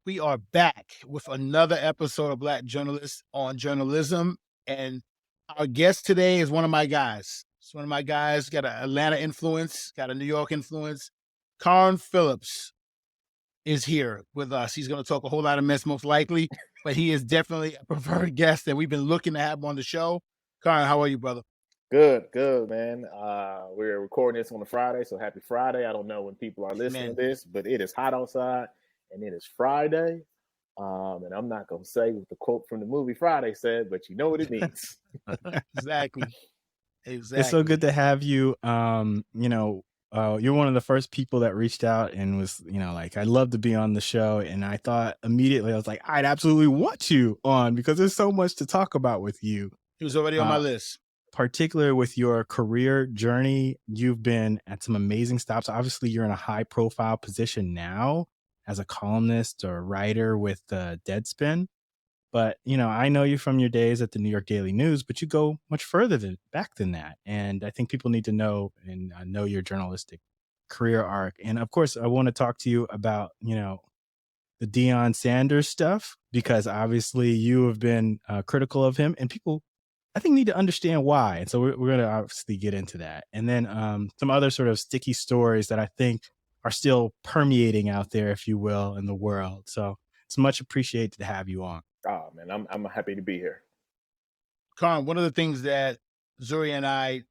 We are back with another episode of Black Journalists on Journalism. And our guest today is one of my guys. It's one of my guys, got an Atlanta influence, got a New York influence. Carron Phillips is here with us. He's going to talk a whole lot of mess, most likely, but he is definitely a preferred guest that we've been looking to have on the show. Carron, how are you, brother? Good, man. We're recording this on a Friday, so happy Friday. I don't know when people are listening to this, but it is hot outside, and it is Friday. And I'm not going to say what the quote from the movie Friday said, but you know what it means. Exactly. It's so good to have you. You're one of the first people that reached out and was, like, I'd love to be on the show. And I thought immediately, I was like, I'd absolutely want you on because there's so much to talk about with you. He was already on my list. Particularly with your career journey, you've been at some amazing stops. Obviously, you're in a high profile position now as a columnist or writer with Deadspin. But, I know you from your days at the New York Daily News, but you go much further back than that. And I think people need to know and know your journalistic career arc. And of course, I want to talk to you about, the Deion Sanders stuff, because obviously you have been critical of him and people, I think, need to understand why. And so we're going to obviously get into that. And then some other sort of sticky stories that I think are still permeating out there, if you will, in the world. So it's much appreciated to have you on. Oh, man, I'm happy to be here. Carron, one of the things that Zuri and I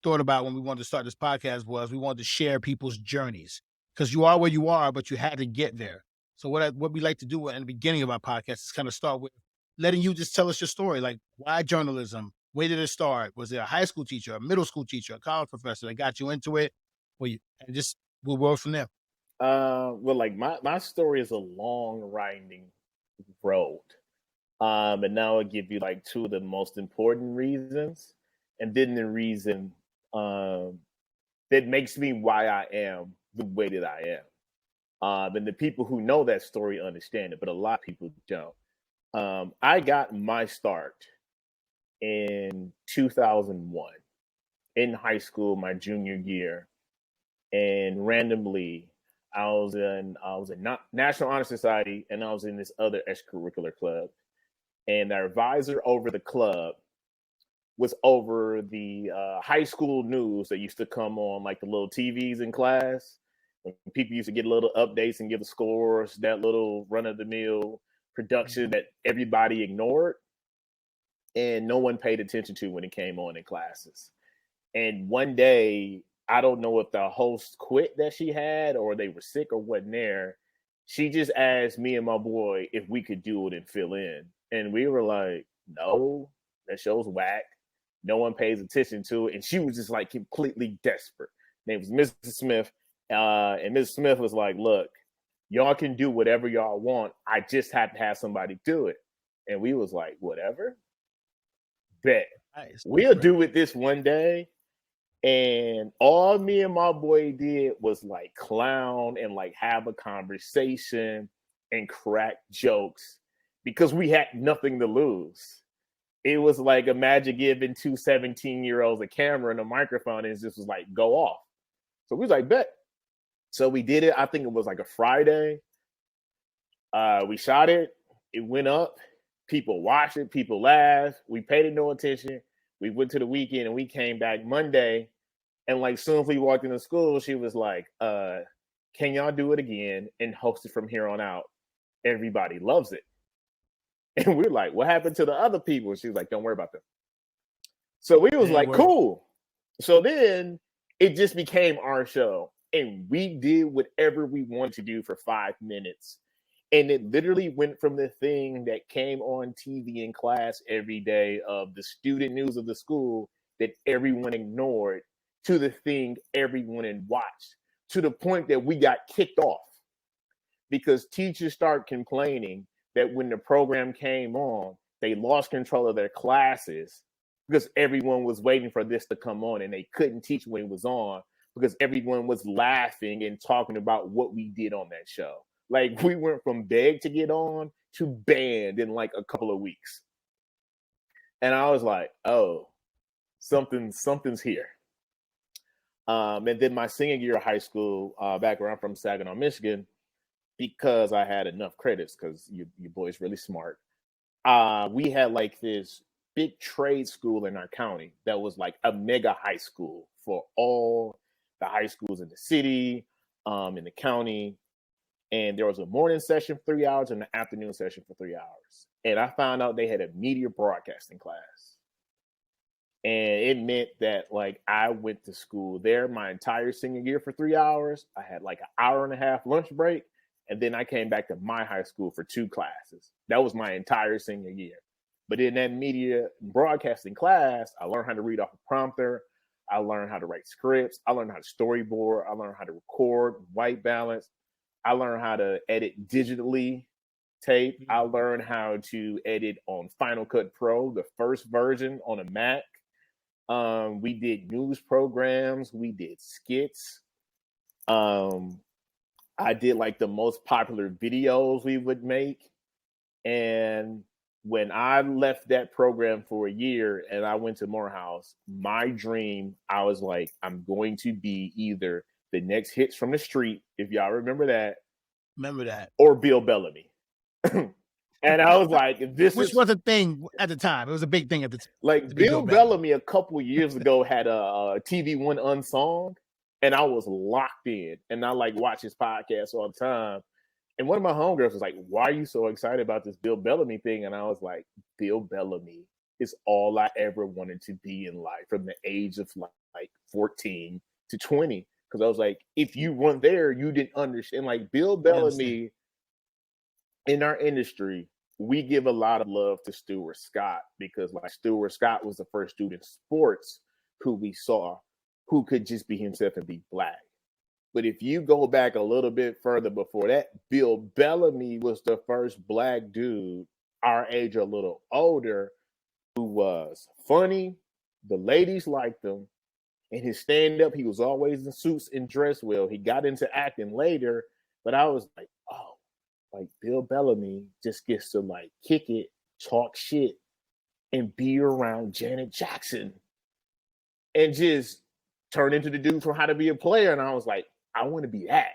thought about when we wanted to start this podcast was we wanted to share people's journeys, because you are where you are, but you had to get there. So what we like to do in the beginning of our podcast is kind of start with letting you just tell us your story. Like, why journalism? Where did it start? Was it a high school teacher, a middle school teacher, a college professor that got you into it? And just we'll work from there. Well, like my story is a long winding road. And now I'll give you like two of the most important reasons, and then the reason that makes me why I am the way that I am. And the people who know that story understand it, but a lot of people don't. I got my start in 2001 in high school, my junior year, and randomly I was in National Honor Society, and I was in this other extracurricular club, and the advisor over the club was over the high school news that used to come on like the little TVs in class. When people used to get little updates and give the scores, that little run of the mill production that everybody ignored and no one paid attention to when it came on in classes. And one day, I don't know if the host quit that she had or they were sick or wasn't there. She just asked me and my boy if we could do it and fill in. And we were like, no, that show's whack. No one pays attention to it. And she was just like completely desperate. Her name was Mrs. Smith. And Mrs. Smith was like, look, y'all can do whatever y'all want. I just have to have somebody do it. And we was like, whatever. Bet. Nice. We'll do it this one day. And all me and my boy did was like clown and like have a conversation and crack jokes because we had nothing to lose. It was like imagine giving two 17-year-olds a camera and a microphone and it just was like, go off. So we was like, bet. So we did it. I think it was like a Friday. We shot it. It went up. People watched it. People laughed. We paid it no attention. We went to the weekend and we came back Monday. And like soon as we walked into school, she was like, can y'all do it again and host it from here on out? Everybody loves it. And we're like, what happened to the other people? She was like, don't worry about them. So we was like, cool. So then it just became our show. And we did whatever we wanted to do for 5 minutes. And it literally went from the thing that came on TV in class every day of the student news of the school that everyone ignored to the thing everyone watched, to the point that we got kicked off because teachers started complaining that when the program came on, they lost control of their classes because everyone was waiting for this to come on and they couldn't teach when it was on because everyone was laughing and talking about what we did on that show. Like we went from begged to get on to banned in like a couple of weeks. And I was like, oh, something's here. And then my senior year of high school, back where I'm from, Saginaw, Michigan, because I had enough credits, because your boy's really smart. We had like this big trade school in our county that was like a mega high school for all the high schools in the city, in the county. And there was a morning session for 3 hours and an afternoon session for 3 hours. And I found out they had a media broadcasting class. And it meant that like I went to school there my entire senior year for 3 hours. I had like an hour and a half lunch break. And then I came back to my high school for 2 classes. That was my entire senior year. But in that media broadcasting class, I learned how to read off a prompter. I learned how to write scripts. I learned how to storyboard. I learned how to record, white balance. I learned how to edit digitally tape. I learned how to edit on Final Cut Pro, the first version on a Mac. We did news programs. We did skits. I did like the most popular videos we would make. And when I left that program for a year and I went to Morehouse, my dream, I was like, I'm going to be either the next Hits from the Street, if y'all remember that. Remember that. Or Bill Bellamy. And I was like, Which was a thing at the time. It was a big thing at the time. Like Bill Bellamy a couple years ago had a TV One Unsung, and I was locked in. And I like watch his podcast all the time. And one of my homegirls was like, why are you so excited about this Bill Bellamy thing? And I was like, Bill Bellamy is all I ever wanted to be in life from the age of like 14 to 20. Because I was like, if you weren't there, you didn't understand. Like Bill Bellamy, in our industry, we give a lot of love to Stuart Scott because like Stuart Scott was the first dude in sports who we saw who could just be himself and be black. But if you go back a little bit further before that, Bill Bellamy was the first black dude our age or a little older who was funny. The ladies liked him. In his stand-up, he was always in suits and dressed well. He got into acting later, but I was like, oh, like Bill Bellamy just gets to like kick it, talk shit, and be around Janet Jackson and just turn into the dude from How to Be a Player. And I was like, I want to be that.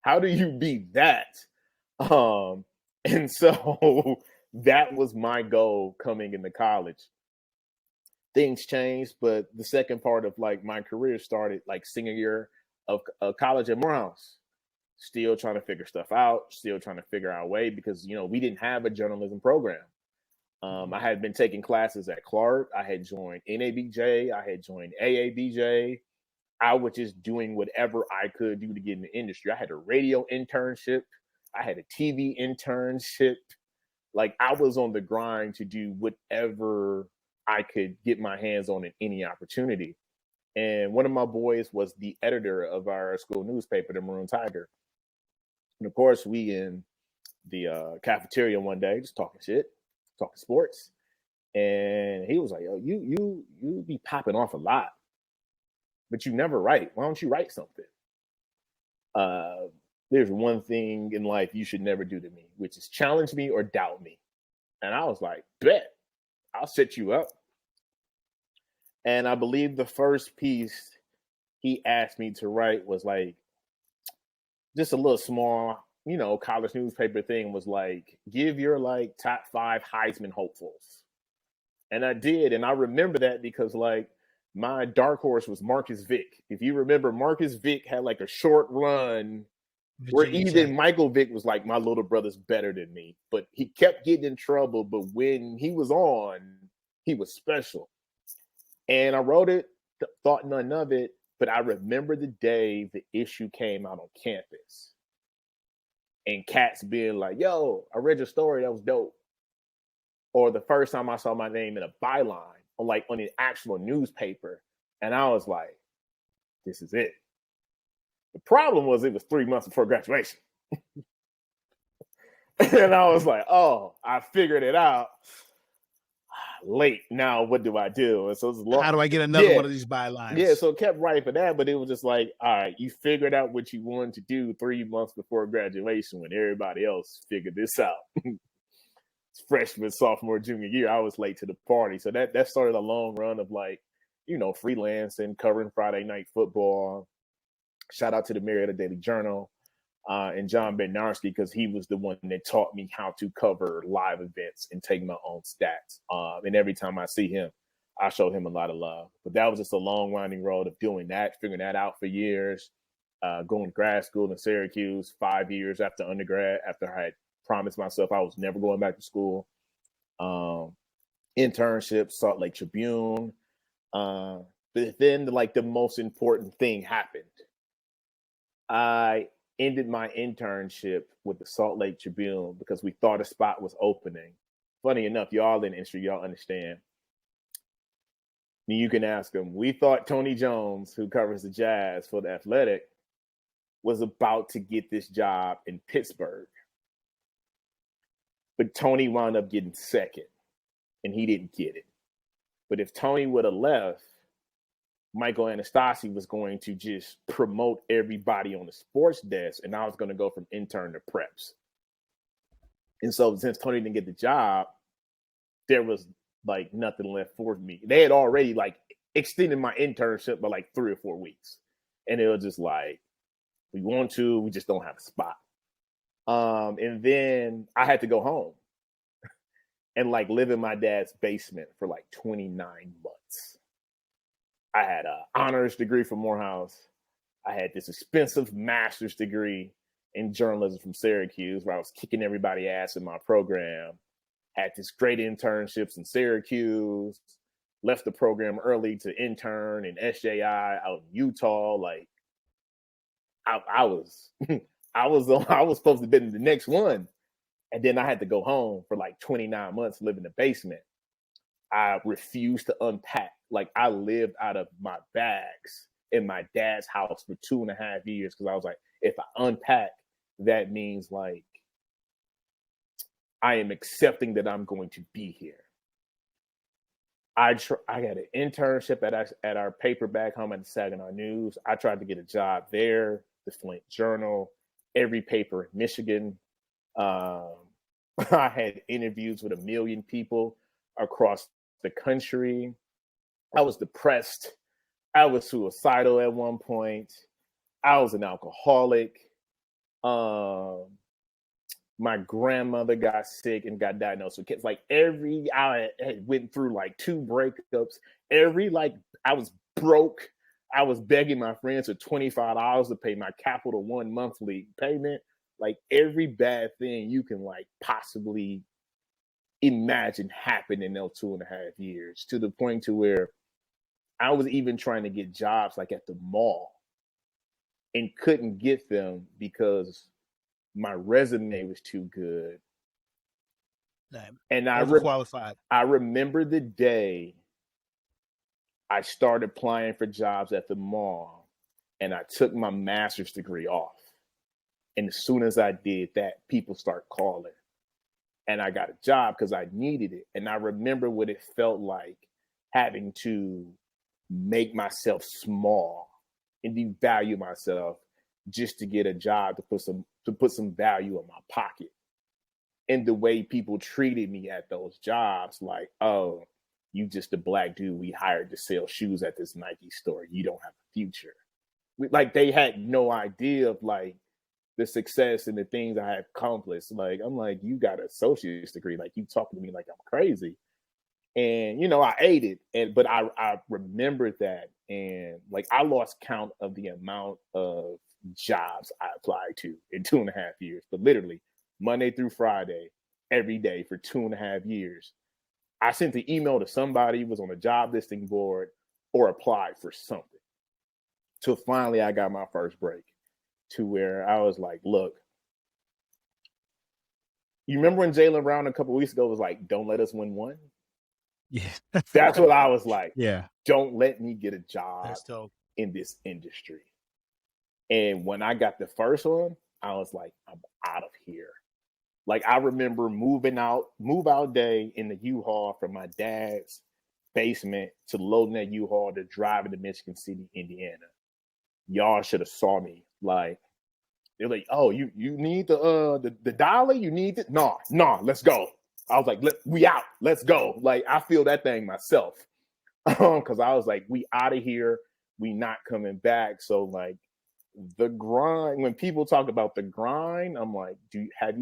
How do you be that? And so that was my goal coming into college. Things changed, but the second part of like my career started like senior year of college at Morehouse. Still trying to figure stuff out, still trying to figure our way because, you know, we didn't have a journalism program. I had been taking classes at Clark. I had joined NABJ. I had joined AABJ. I was just doing whatever I could do to get in the industry. I had a radio internship. I had a TV internship. Like I was on the grind to do whatever I could get my hands on in any opportunity. And one of my boys was the editor of our school newspaper, the Maroon Tiger. And of course, we in the cafeteria one day, just talking shit, talking sports. And he was like, yo, you be popping off a lot, but you never write. Why don't you write something? There's one thing in life you should never do to me, which is challenge me or doubt me. And I was like, bet, I'll set you up. And I believe the first piece he asked me to write was like just a little small, you know, college newspaper thing, was like, give your like top 5 Heisman hopefuls. And I did. And I remember that because like my dark horse was Marcus Vick. If you remember, Marcus Vick had like a short run where even Michael Vick was like, my little brother's better than me. But he kept getting in trouble. But when he was on, he was special. And I wrote it, thought none of it, but I remember the day the issue came out on campus. And cats being like, yo, I read your story, that was dope. Or the first time I saw my name in a byline on like on an actual newspaper. And I was like, this is it. The problem was it was 3 months before graduation. And I was like, oh, I figured it out. Late. Now what do I do? And so it's long. How do I get another one of these bylines? Yeah, so it kept writing for that, but it was just like, all right, you figured out what you wanted to do 3 months before graduation when everybody else figured this out. Freshman, sophomore, junior year, I was late to the party. So that started a long run of like, you know, freelancing, covering Friday night football. Shout out to the Marietta Daily Journal. and John Bednarski, because he was the one that taught me how to cover live events and take my own stats. And every time I see him, I show him a lot of love. But that was just a long winding road of doing that, figuring that out for years, going to grad school in Syracuse 5 years after undergrad, after I had promised myself I was never going back to school. Internship, Salt Lake Tribune. But then the most important thing happened. I ended my internship with the Salt Lake Tribune because we thought a spot was opening. Funny enough, y'all in the industry, y'all understand. You can ask them. We thought Tony Jones, who covers the Jazz for The Athletic, was about to get this job in Pittsburgh. But Tony wound up getting second, and he didn't get it. But if Tony would have left, Michael Anastasi was going to just promote everybody on the sports desk, and I was going to go from intern to preps. And so since Tony didn't get the job, there was nothing left for me. They had already extended my internship by 3 or 4 weeks. And it was just we want to, we just don't have a spot. And then I had to go home and live in my dad's basement for 29 months. I had an honors degree from Morehouse. I had this expensive master's degree in journalism from Syracuse, where I was kicking everybody's ass in my program. Had this great internships in Syracuse. Left the program early to intern in SJI out in Utah. I was I was supposed to be in the next one, and then I had to go home for 29 months, live in the basement. I refused to unpack. I lived out of my bags in my dad's house for 2.5 years because I was if I unpack, that means I am accepting that I'm going to be here. I got an internship at our paper back home at the Saginaw News. I tried to get a job there, the Flint Journal, every paper in Michigan. I had interviews with 1 million people across the country. I was depressed. I was suicidal at one point. I was an alcoholic. My grandmother got sick and got diagnosed with kids. I went through 2 breakups. I was broke. I was begging my friends for $25 to pay my Capital One monthly payment. Every bad thing you can possibly imagine happened in those 2.5 years, to the point to where I was even trying to get jobs at the mall and couldn't get them because my resume was too good. And overqualified. I remember the day I started applying for jobs at the mall, and I took my master's degree off. And as soon as I did that, people start calling. And I got a job because I needed it. And I remember what it felt like having to make myself small and devalue myself just to get a job to put some value in my pocket. And the way people treated me at those jobs, oh, you just a black dude we hired to sell shoes at this Nike store. You don't have a future. They had no idea of the success and the things I had accomplished. I'm you got an associate's degree. You talking to me like I'm crazy. And, I ate it. But I remembered that. And I lost count of the amount of jobs I applied to in 2.5 years. But literally Monday through Friday, every day for 2.5 years, I sent an email to somebody who was on a job listing board or applied for something. Till finally I got my first break, to where I was look, you remember when Jaylen Brown a couple weeks ago was don't let us win one? Yeah. That's what I was Yeah. Don't let me get a job in this industry. And when I got the first one, I was I'm out of here. I remember move out day in the U-Haul from my dad's basement to loading that U-Haul to driving to Michigan City, Indiana. Y'all should have saw me. They're oh, you need the dolly? You need it? Nah, let's go. I was we out. Let's go. I feel that thing myself. Because I was we out of here. We not coming back. So the grind. When people talk about the grind, I'm like, have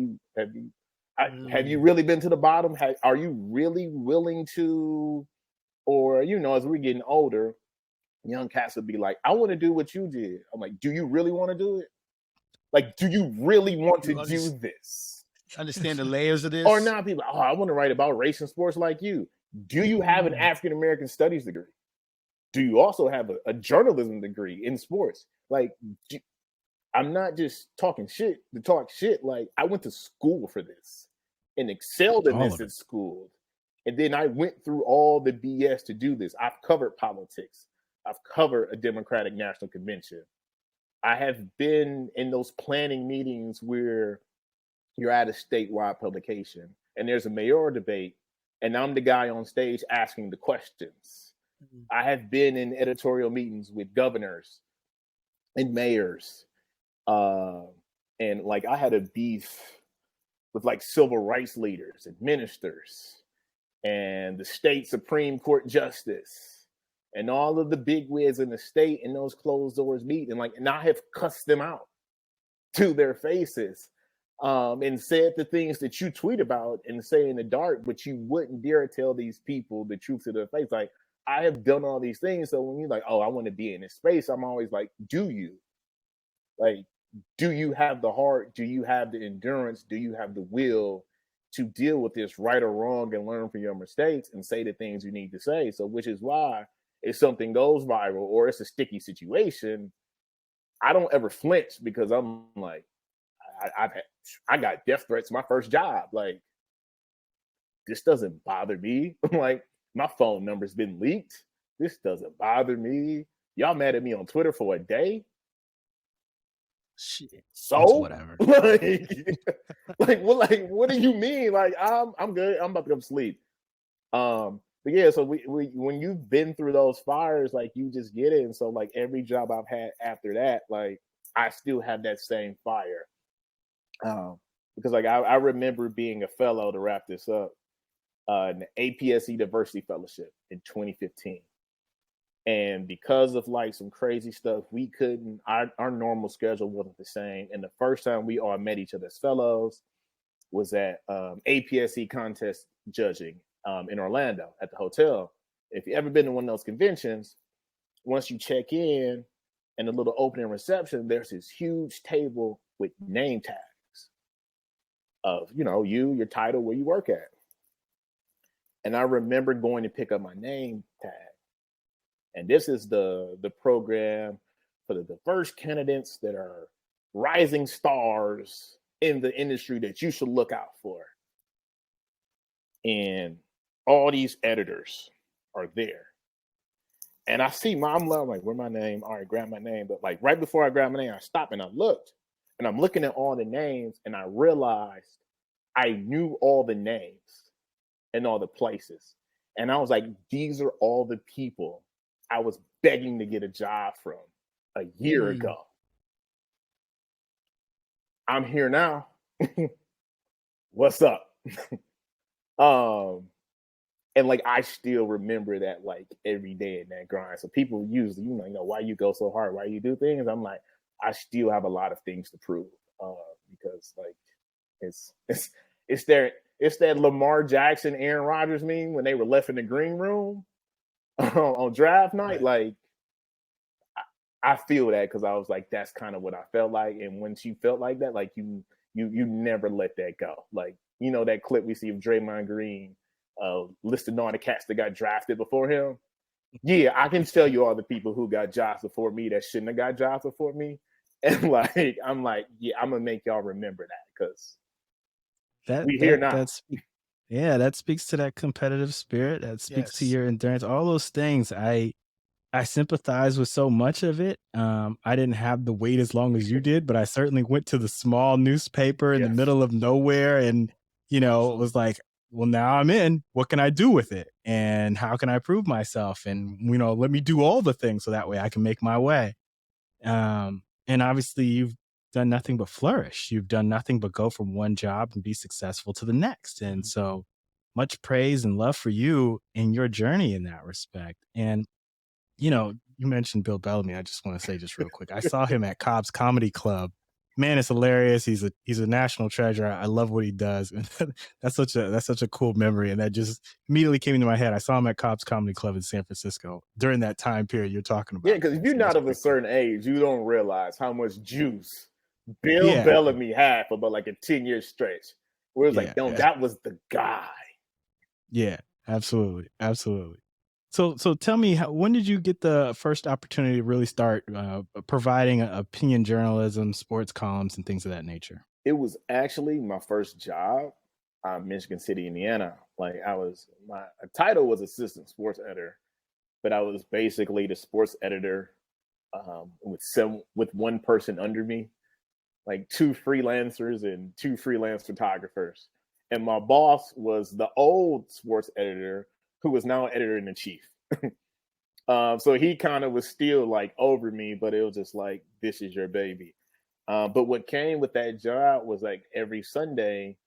you really been to the bottom? Are you really willing to? Or as we're getting older, young cats would be like, I want to do what you did. I'm like, do you really want to do it? Like, do you really want to do this? Understand the layers of this? Or now people, I want to write about race and sports like you. Do you have an African American studies degree? Do you also have a journalism degree in sports? Like, I'm not just talking shit to talk shit. Like, I went to school for this and excelled in this at school. And then I went through all the BS to do this. I've covered politics. I've covered a Democratic National Convention. I have been in those planning meetings where you're at a statewide publication and there's a mayoral debate and I'm the guy on stage asking the questions. Mm-hmm. I have been in editorial meetings with governors and mayors. And like I had a beef with like civil rights leaders and ministers and the state Supreme Court justice and all of the bigwigs in the state in those closed doors meet. And I have cussed them out to their faces and said the things that you tweet about and say in the dark, but you wouldn't dare tell these people the truth to their face. Like, I have done all these things. So when you're like, oh, I want to be in this space, I'm always like, do you? Like, do you have the heart? Do you have the endurance? Do you have the will to deal with this right or wrong and learn from your mistakes and say the things you need to say? So, which is why if something goes viral or it's a sticky situation, I don't ever flinch because I'm like, I got death threats my first job. Like, this doesn't bother me. Like, my phone number's been leaked. This doesn't bother me. Y'all mad at me on Twitter for a day? Shit. So whatever. What do you mean? Like, I'm good. I'm about to go to sleep. But yeah, so we when you've been through those fires, like, you just get it. And so like every job I've had after that, like, I still have that same fire. Because like I remember being a fellow, to wrap this up, in the APSE Diversity Fellowship in 2015. And because of like some crazy stuff, we couldn't, our normal schedule wasn't the same. And the first time we all met each other as fellows was at APSE contest judging in Orlando at the hotel. If you've ever been to one of those conventions, once you check in and a little opening reception, there's this huge table with name tags of, your title, where you work at. And I remember going to pick up my name tag. And this is the program for the diverse candidates that are rising stars in the industry that you should look out for. And all these editors are there. And I see I'm like, where's my name? All right, grab my name. But like right before I grabbed my name, I stopped and I looked. And I'm looking at all the names and I realized I knew all the names and all the places. And I was like, these are all the people I was begging to get a job from a year ago. I'm here now. What's up? And like, I still remember that like every day in that grind. So people usually, why you go so hard? Why you do things? I'm like, I still have a lot of things to prove because like it's that Lamar Jackson, Aaron Rodgers meme when they were left in the green room on draft night. Right. Like, I feel that because I was like, that's kind of what I felt like. And once you felt like that, like you never let that go. Like, that clip we see of Draymond Green listing all the cats that got drafted before him. Yeah, I can tell you all the people who got jobs before me that shouldn't have got jobs before me. And like, I'm like, yeah, I'm gonna make y'all remember that because we here now. That speaks to that competitive spirit. That speaks to your endurance. All those things. I sympathize with so much of it. I didn't have the wait as long as you did, but I certainly went to the small newspaper in the middle of nowhere, and it was like, well, now I'm in. What can I do with it? And how can I prove myself? And, let me do all the things so that way I can make my way. And obviously you've done nothing but flourish. You've done nothing but go from one job and be successful to the next. And so much praise and love for you in your journey in that respect. And, You mentioned Bill Bellamy. I just want to say just real quick. I saw him at Cobb's Comedy Club. Man, it's hilarious. He's a national treasure. I love what he does. And that's such a cool memory. And that just immediately came into my head. I saw him at Cobb's Comedy Club in San Francisco during that time period you're talking about. Yeah, because if you're So not that's of a pretty certain age, you don't realize how much juice Bill Yeah. Bellamy had for about like a 10-year stretch. Where it was like, no, Yeah. that was the guy. Yeah, absolutely. So tell me, when did you get the first opportunity to really start providing opinion journalism, sports columns, and things of that nature? It was actually my first job in Michigan City, Indiana. Like my title was assistant sports editor, but I was basically the sports editor with one person under me, like 2 freelancers and 2 freelance photographers. And my boss was the old sports editor who was now editor in chief. So he kind of was still like over me, but it was just like, this is your baby. But what came with that job was like every Sunday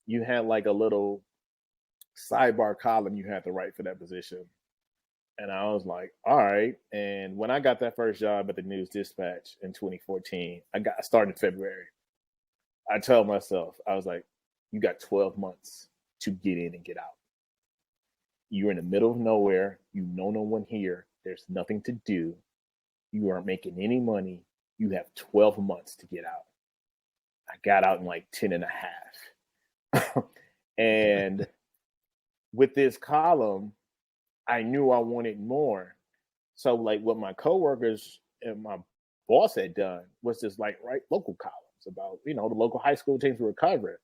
you had like a little sidebar column you had to write for that position. And I was like, all right. And when I got that first job at the News Dispatch in 2014, I started in February. I told myself, I was like, you got 12 months to get in and get out. You're in the middle of nowhere. You know no one here. There's nothing to do. You aren't making any money. You have 12 months to get out. I got out in like 10 and a half. And with this column, I knew I wanted more. So like what my coworkers and my boss had done was just like write local columns about, the local high school teams we were covering.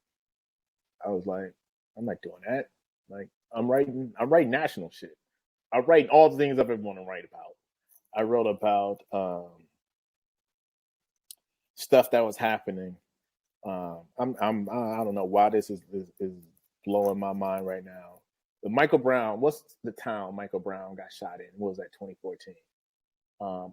I was like, I'm not doing that. Like I'm writing national shit. I write all the things I've ever want to write about. I wrote about stuff that was happening. I don't know why this is blowing my mind right now. But Michael Brown, what's the town Michael Brown got shot in? What was that, 2014?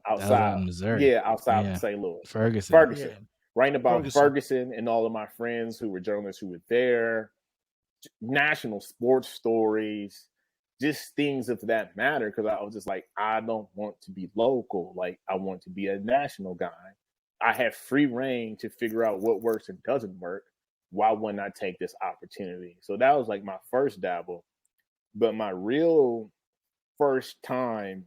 Outside in Missouri. Yeah, outside of St. Louis. Ferguson. Yeah. Writing about Ferguson and all of my friends who were journalists who were there, national sports stories, just things of that matter. Because I was just like, I don't want to be local. Like, I want to be a national guy. I have free reign to figure out what works and doesn't work. Why wouldn't I take this opportunity? So that was like my first dabble. But my real first time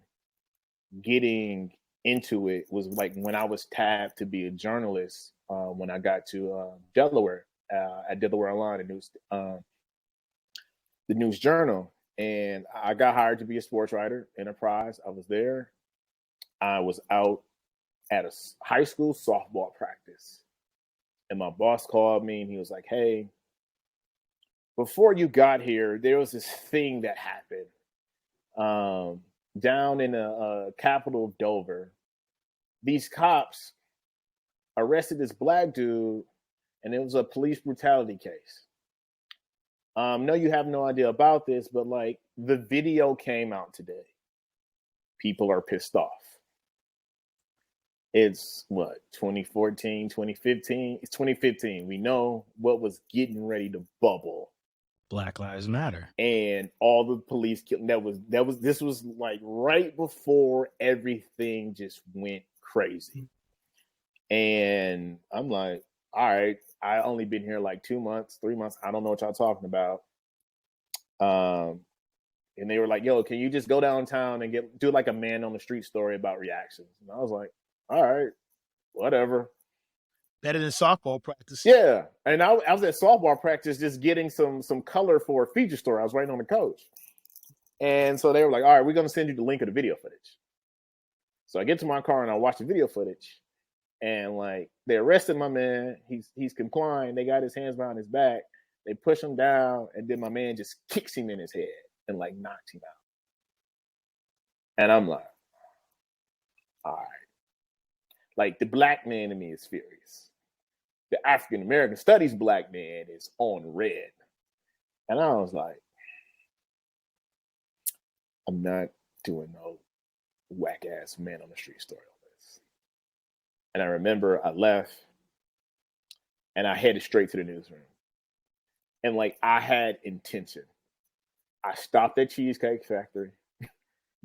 getting into it was like when I was tabbed to be a journalist when I got to Delaware at Delaware Online, the News Journal. And I got hired to be a sports writer, Enterprise. I was there. I was out at a high school softball practice. And my boss called me and he was like, hey, before you got here, there was this thing that happened down in the capital of Dover. These cops arrested this black dude, and it was a police brutality case. No, you have no idea about this, but like the video came out today. People are pissed off. It's 2014, 2015? It's 2015. We know what was getting ready to bubble. Black Lives Matter. And all the police killing. This was like right before everything just went crazy. And I'm like, all right, I only been here like 2 months, 3 months. I don't know what y'all talking about. And they were like, yo, can you just go downtown and do like a man on the street story about reactions? And I was like, all right, whatever. Better than softball practice. Yeah. And I was at softball practice just getting some color for a feature story. I was writing on the coach. And so they were like, all right, we're going to send you the link of the video footage. So I get to my car and I watch the video footage. And like they arrested my man. He's complying. They got his hands behind his back. They push him down. And then my man just kicks him in his head and like knocks him out. And I'm like, all right. Like the black man in me is furious. The African American Studies black man is on red. And I was like, I'm not doing no whack ass man on the street story on this. And I remember I left and I headed straight to the newsroom. And like I had intention. I stopped at Cheesecake Factory.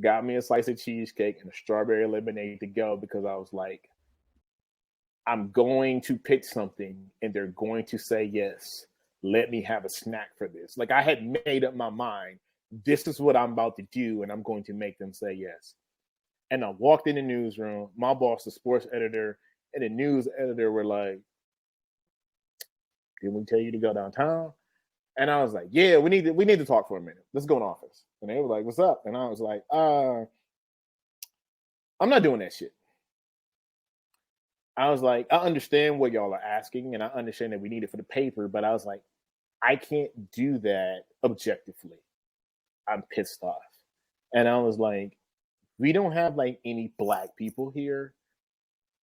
got me a slice of cheesecake and a strawberry lemonade to go because I was like, I'm going to pick something and they're going to say yes. Let me have a snack for this. Like I had made up my mind. This is what I'm about to do, and I'm going to make them say yes. And I walked in the newsroom. My boss, the sports editor, and the news editor were like, "Did we tell you to go downtown?" And I was like, "Yeah, we need to talk for a minute. Let's go in the office." And they were like, "What's up?" And I was like, I'm not doing that shit." I was like, I understand what y'all are asking, and I understand that we need it for the paper, but I was like, I can't do that objectively. I'm pissed off. And I was like, we don't have like any black people here,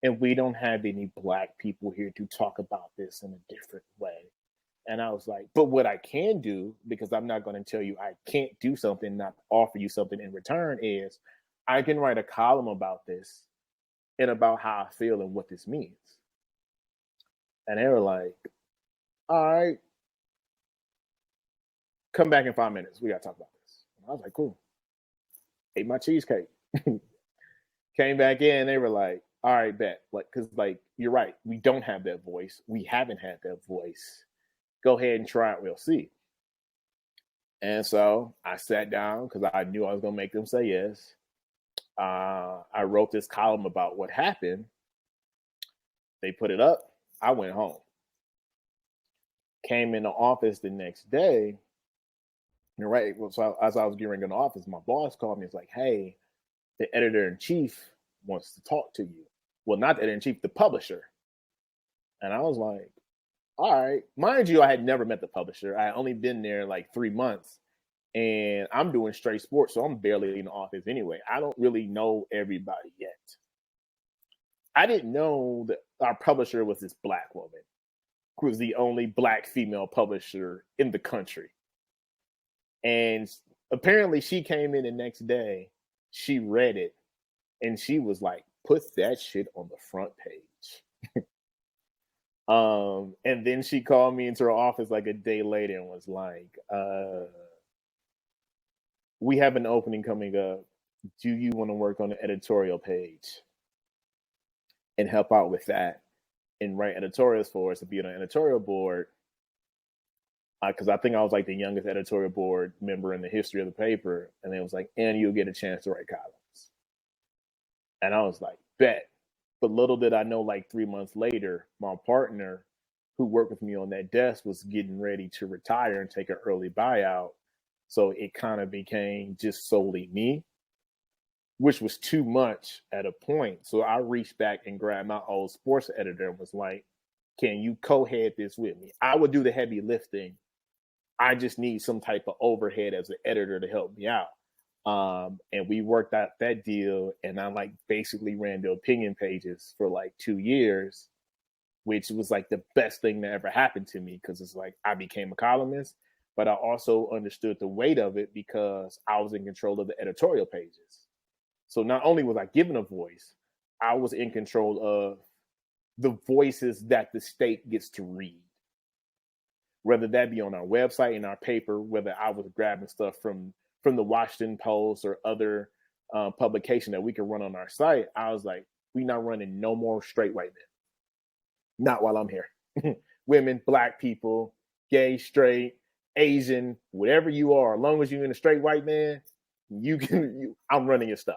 and we don't have any black people here to talk about this in a different way. And I was like, but what I can do, because I'm not going to tell you I can't do something, not offer you something in return, is I can write a column about this and about how I feel and what this means. And they were like, all right, come back in 5 minutes. We got to talk about this. And I was like, cool. Ate my cheesecake. Came back in. They were like, all right, bet. Like, because like, you're right. We don't have that voice. We haven't had that voice. Go ahead and try it. We'll see. And so I sat down because I knew I was going to make them say yes. I wrote this column about what happened. They put it up. I went home. Came in the office the next day. You're right. So as I was getting in the office, my boss called me. It's like, hey, the editor-in-chief wants to talk to you. Well, not the editor-in-chief, the publisher. And I was like, all right. Mind you, I had never met the publisher. I had only been there like 3 months. And I'm doing straight sports, so I'm barely in the office anyway. I don't really know everybody yet. I didn't know that our publisher was this black woman who was the only black female publisher in the country. And apparently she came in the next day, she read it, and she was like, put that shit on the front page. And then she called me into her office like a day later and was like, we have an opening coming up. Do you want to work on the editorial page and help out with that and write editorials for us to be on an editorial board? Because I think I was like the youngest editorial board member in the history of the paper. And it was like, and you'll get a chance to write columns. And I was like, bet. But little did I know, like 3 months later, my partner who worked with me on that desk was getting ready to retire and take an early buyout. So it kind of became just solely me, which was too much at a point. So I reached back and grabbed my old sports editor and was like, can you co-head this with me? I would do the heavy lifting. I just need some type of overhead as an editor to help me out. And we worked out that deal. And I like basically ran the opinion pages for like 2 years, which was like the best thing that ever happened to me. Cause it's like, I became a columnist, but I also understood the weight of it because I was in control of the editorial pages. So not only was I given a voice, I was in control of the voices that the state gets to read. Whether that be on our website, in our paper, whether I was grabbing stuff from the Washington Post or other publication that we could run on our site, I was like, we not running no more straight white men. Not while I'm here. Women, black people, gay, straight, Asian, whatever you are, as long as you're in a straight white man, I'm running your stuff.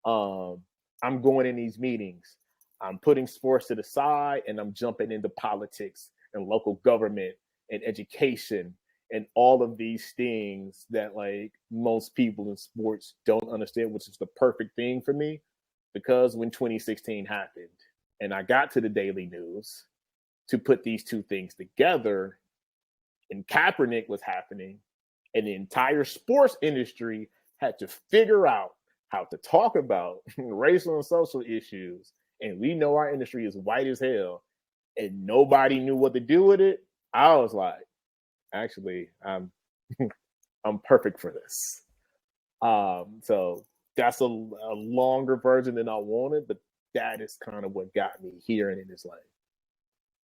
I'm going in these meetings. I'm putting sports to the side and I'm jumping into politics and local government and education and all of these things that like most people in sports don't understand, which is the perfect thing for me. Because when 2016 happened and I got to the Daily News to put these two things together, and Kaepernick was happening, and the entire sports industry had to figure out how to talk about racial and social issues. And we know our industry is white as hell, and nobody knew what to do with it. I was like, actually, I'm perfect for this. So that's a longer version than I wanted, but that is kind of what got me here and in this lane.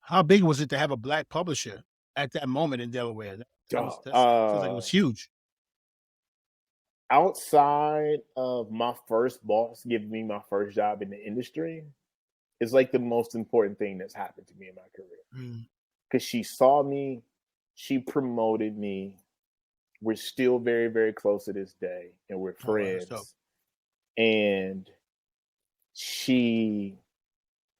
How big was it to have a black publisher at that moment in Delaware? That feels like it was huge. outside of my first boss giving me my first job in the industry is like the most important thing that's happened to me in my career. Because she saw me, she promoted me. We're still very, very close to this day, and we're friends. And she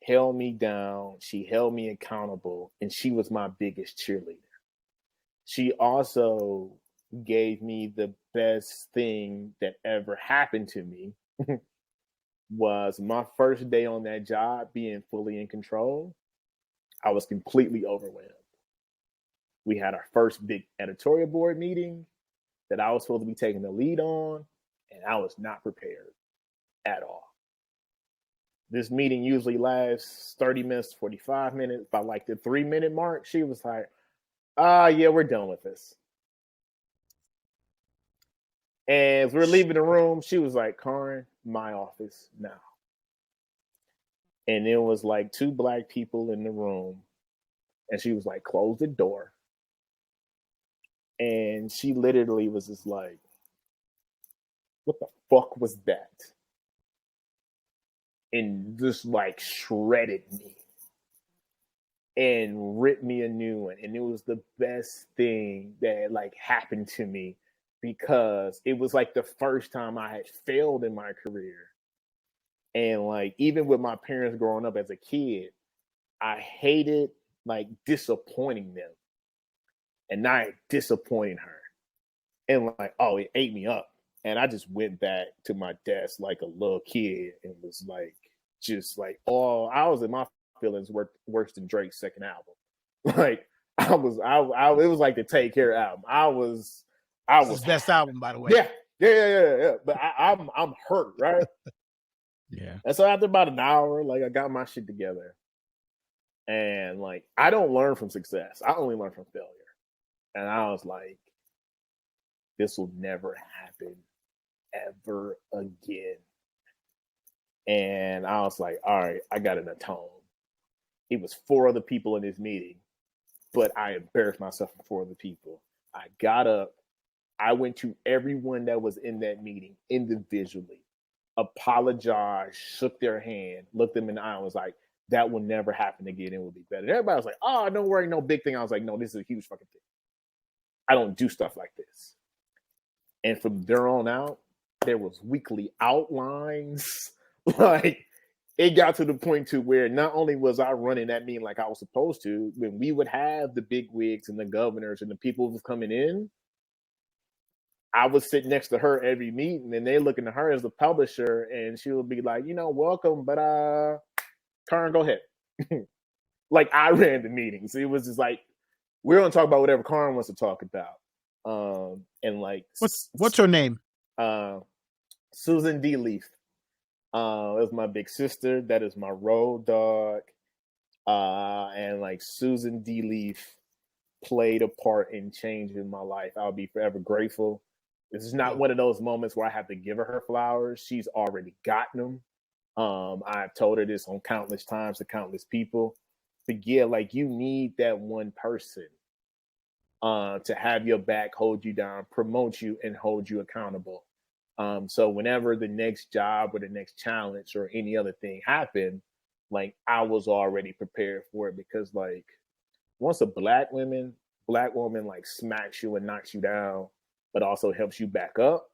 held me down, she held me accountable, and she was my biggest cheerleader. She also gave me the best thing that ever happened to me was my first day on that job being fully in control. I was completely overwhelmed. We had our first big editorial board meeting that I was supposed to be taking the lead on, and I was not prepared at all. This meeting usually lasts 30 minutes, 45 minutes. By like the 3-minute mark, she was like, yeah, we're done with this. And as we're leaving the room, she was like, Carron, my office now. And there was like 2 Black people in the room. And she was like, close the door. And she literally was just like, what the fuck was that? And just like shredded me and ripped me a new one. And it was the best thing that like happened to me because it was like the first time I had failed in my career. And like, even with my parents growing up as a kid, I hated like disappointing them and not disappointing her. And like, oh, it ate me up. And I just went back to my desk like a little kid and was like, just like, oh, I was in my feelings worse than Drake's second album. Like, it was like the Take Care album. I was his best album, by the way. Yeah. But I'm hurt, right? Yeah. And so after about an hour, like I got my shit together. And like, I don't learn from success. I only learn from failure. And I was like, this will never happen ever again. And I was like, all right, I got to atone. It was 4 other people in this meeting, but I embarrassed myself in 4 other people. I got up. I went to everyone that was in that meeting individually, apologized, shook their hand, looked them in the eye, and was like, that will never happen again. It will be better. And everybody was like, oh, don't worry, no big thing. I was like, no, this is a huge fucking thing. I don't do stuff like this. And from there on out, there was weekly outlines. Like, it got to the point to where not only was I running that meeting like I was supposed to, when we would have the big wigs and the governors and the people who was coming in, I would sit next to her every meeting and they looking at her as the publisher and she would be like, welcome, but Carron, go ahead. Like, I ran the meetings. It was just like, we're going to talk about whatever Carron wants to talk about. And like, what's her name? Susan D. Leath. That's my big sister. That is my road dog. And like Susan D. Leath played a part in changing my life. I'll be forever grateful. This is not one of those moments where I have to give her flowers. She's already gotten them. I've told her this on countless times to countless people. But yeah, like, you need that one person to have your back, hold you down, promote you, and hold you accountable. So whenever the next job or the next challenge or any other thing happened, like, I was already prepared for it, because like, once a black woman like smacks you and knocks you down, but also helps you back up,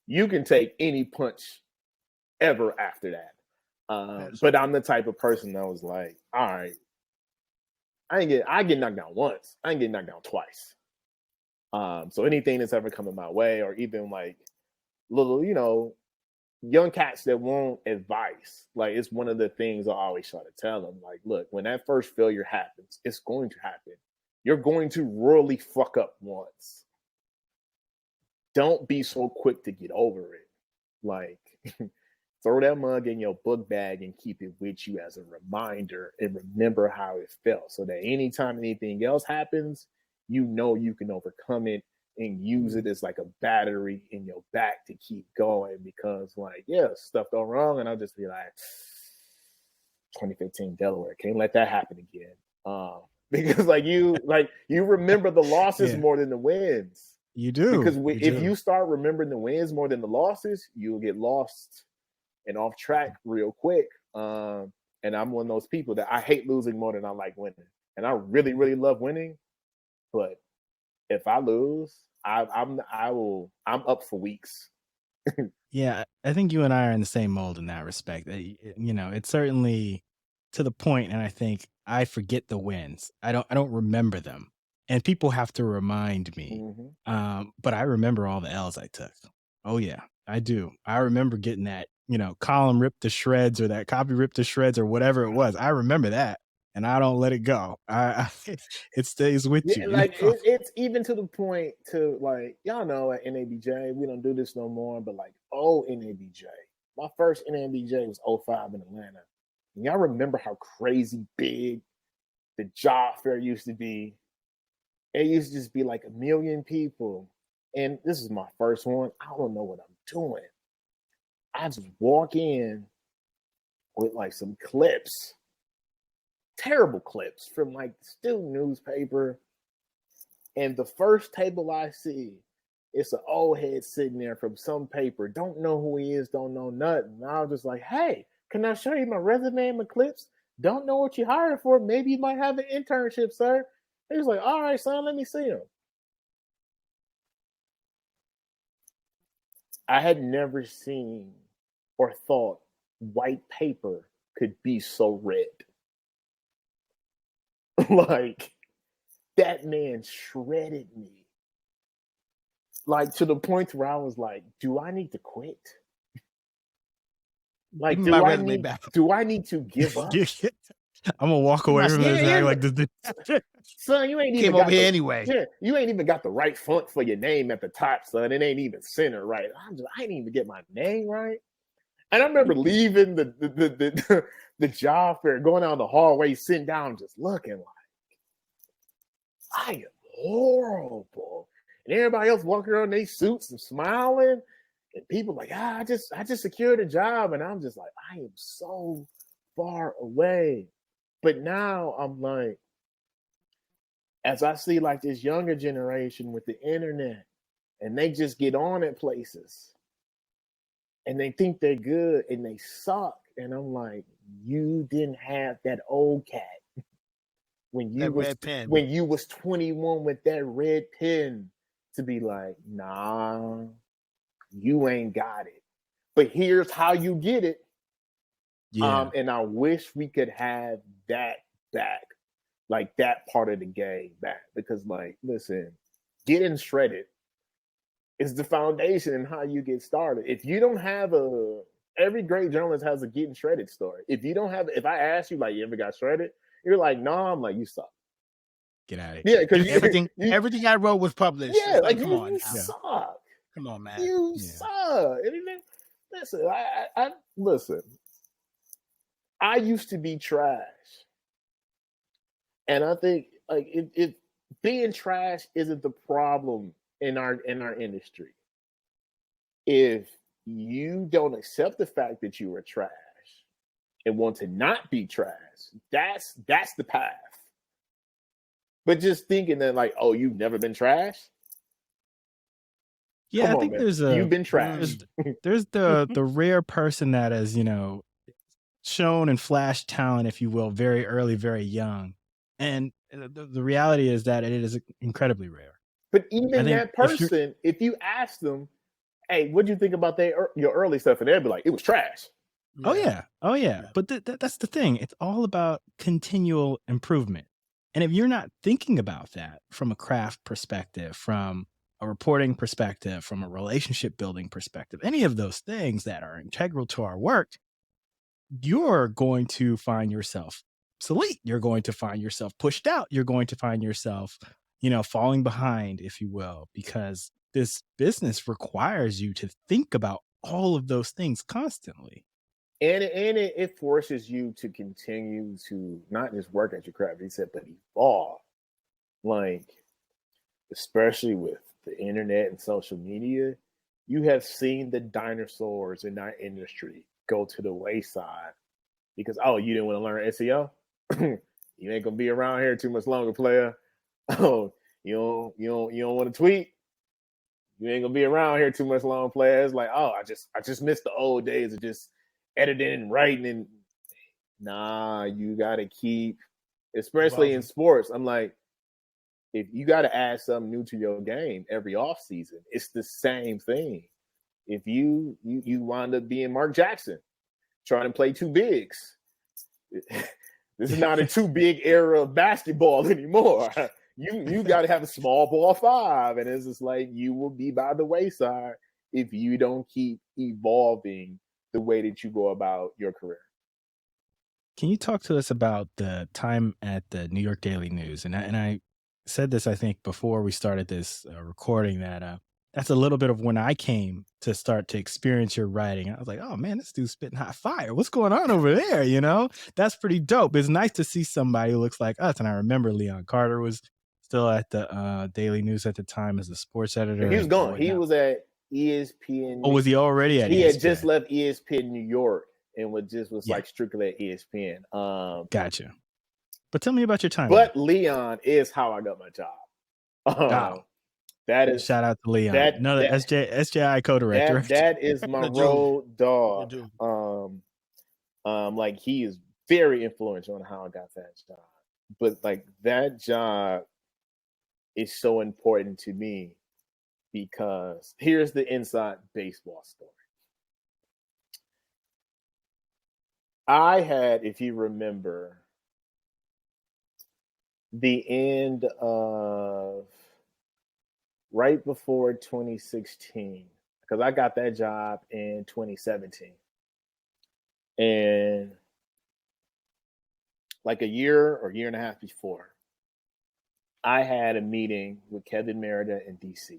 you can take any punch ever after that. But I'm the type of person that was like, all right, I get knocked down once. I ain't get knocked down twice. So anything that's ever coming my way, or even like little, young cats that want advice, like, it's one of the things I always try to tell them. Like, look, when that first failure happens, it's going to happen. You're going to really fuck up once. Don't be so quick to get over it. Like, throw that mug in your book bag and keep it with you as a reminder, and remember how it felt, so that anytime anything else happens, you can overcome it and use it as like a battery in your back to keep going. Because like, yeah, stuff go wrong and I'll just be like, 2015 Delaware, can't let that happen again. Because like you remember the losses more than the wins. You do. Because if do. you start remembering the wins more than the losses, you'll get lost and off track real quick. And I'm one of those people that I hate losing more than I like winning. And I really, really love winning. But if I lose, I'm up for weeks. Yeah, I think you and I are in the same mold in that respect. It's certainly to the point, and I think I forget the wins. I don't remember them, and people have to remind me. But I remember all the L's I took. Oh yeah, I do. I remember getting that, column ripped to shreds or that copy ripped to shreds or whatever it was. I remember that, and I don't let it go. It stays with you. Like it's even to the point to like, y'all know at NABJ, we don't do this no more, but like NABJ. My first NABJ was 05 in Atlanta. And y'all remember how crazy big the job fair used to be? It used to just be like 1 million people. And this is my first one. I don't know what I'm doing. I just walk in with like some clips, terrible clips from like the student newspaper. And the first table I see, it's an old head sitting there from some paper. Don't know who he is, don't know nothing. And I was just like, hey, can I show you my resume and my clips? Don't know what you hired for. Maybe you might have an internship, sir. He was like, all right, son, let me see him. I had never seen or thought white paper could be so red. Like, that man shredded me. Like, to the point where I was like, do I need to quit? Like, do I need to give up? I'm gonna walk away from this. Like this. Son, you ain't even came over here anyway. Yeah, you ain't even got the right font for your name at the top, son. It ain't even centered right. I didn't even get my name right. And I remember leaving the job fair, going down the hallway, sitting down, just looking like, I am horrible. And everybody else walking around in their suits and smiling. And people like, I just secured a job. And I'm just like, I am so far away. But now I'm like, as I see like this younger generation with the internet, and they just get on at places and they think they're good and they suck. And I'm like, you didn't have that old cat when you was 21 with that red pen to be like, nah, you ain't got it. But here's how you get it. Yeah. And I wish we could have that back, like that part of the game back. Because, like, listen, getting shredded is the foundation in how you get started. If you don't have every great journalist has a getting shredded story. If I ask you, like, you ever got shredded? You're like, no, I'm like, you suck. Get out of here. Yeah, because everything I wrote was published. Yeah, like you suck. Come on, man. You suck. Listen, I listen. I used to be trash, and I think like it being trash isn't the problem in our industry. If you don't accept the fact that you were trash and want to not be trash, that's the path. But just thinking that like, oh, you've never been trash. Yeah, I think you've been trash. There's the rare person that has, shown and flashed talent, if you will, very early, very young. And the reality is that it is incredibly rare. But even that person, if you ask them, hey, what do you think about your early stuff? And they'll be like, it was trash. Oh, yeah. But that's the thing. It's all about continual improvement. And if you're not thinking about that from a craft perspective, from a reporting perspective, from a relationship building perspective, any of those things that are integral to our work, you're going to find yourself obsolete. You're going to find yourself pushed out. You're going to find yourself, falling behind, if you will, because this business requires you to think about all of those things constantly. And it forces you to continue to not just work at your craft, he said, but evolve. Like, especially with the internet and social media, you have seen the dinosaurs in our industry go to the wayside because, oh, you didn't want to learn SEO? You ain't gonna be around here too much longer, player. Oh, you don't want to tweet? You ain't gonna be around here too much long, player. It's like, oh, I just missed the old days of just editing and writing. And nah, you gotta keep, especially in sports. I'm like, if you gotta add something new to your game every off season, it's the same thing. If you wind up being Mark Jackson, trying to play two bigs. This is not a too big era of basketball anymore. You got to have a small ball five, and it's just like you will be by the wayside if you don't keep evolving the way that you go about your career. Can you talk to us about the time at the New York Daily News? And I said this, I think, before we started this recording, that that's a little bit of when I came to start to experience your writing. I was like, oh man, this dude's spitting hot fire. What's going on over there? You know, that's pretty dope. It's nice to see somebody who looks like us. And I remember Leon Carter was still at the Daily News at the time as a sports editor. He was gone. He was at ESPN. Oh, was he already at ESPN? He had just left ESPN New York and was like strictly at ESPN. Gotcha. But tell me about your time. But Leon is how I got my job. Wow. That is, shout out to Leon. Another SJI co-director. That is my road dog. Like he is very influential on how I got that job. But like that job is so important to me because here's the inside baseball story. I had, if you remember, the end of right before 2016, because I got that job in 2017. And like a year or year and a half before, I had a meeting with Kevin Merida in DC.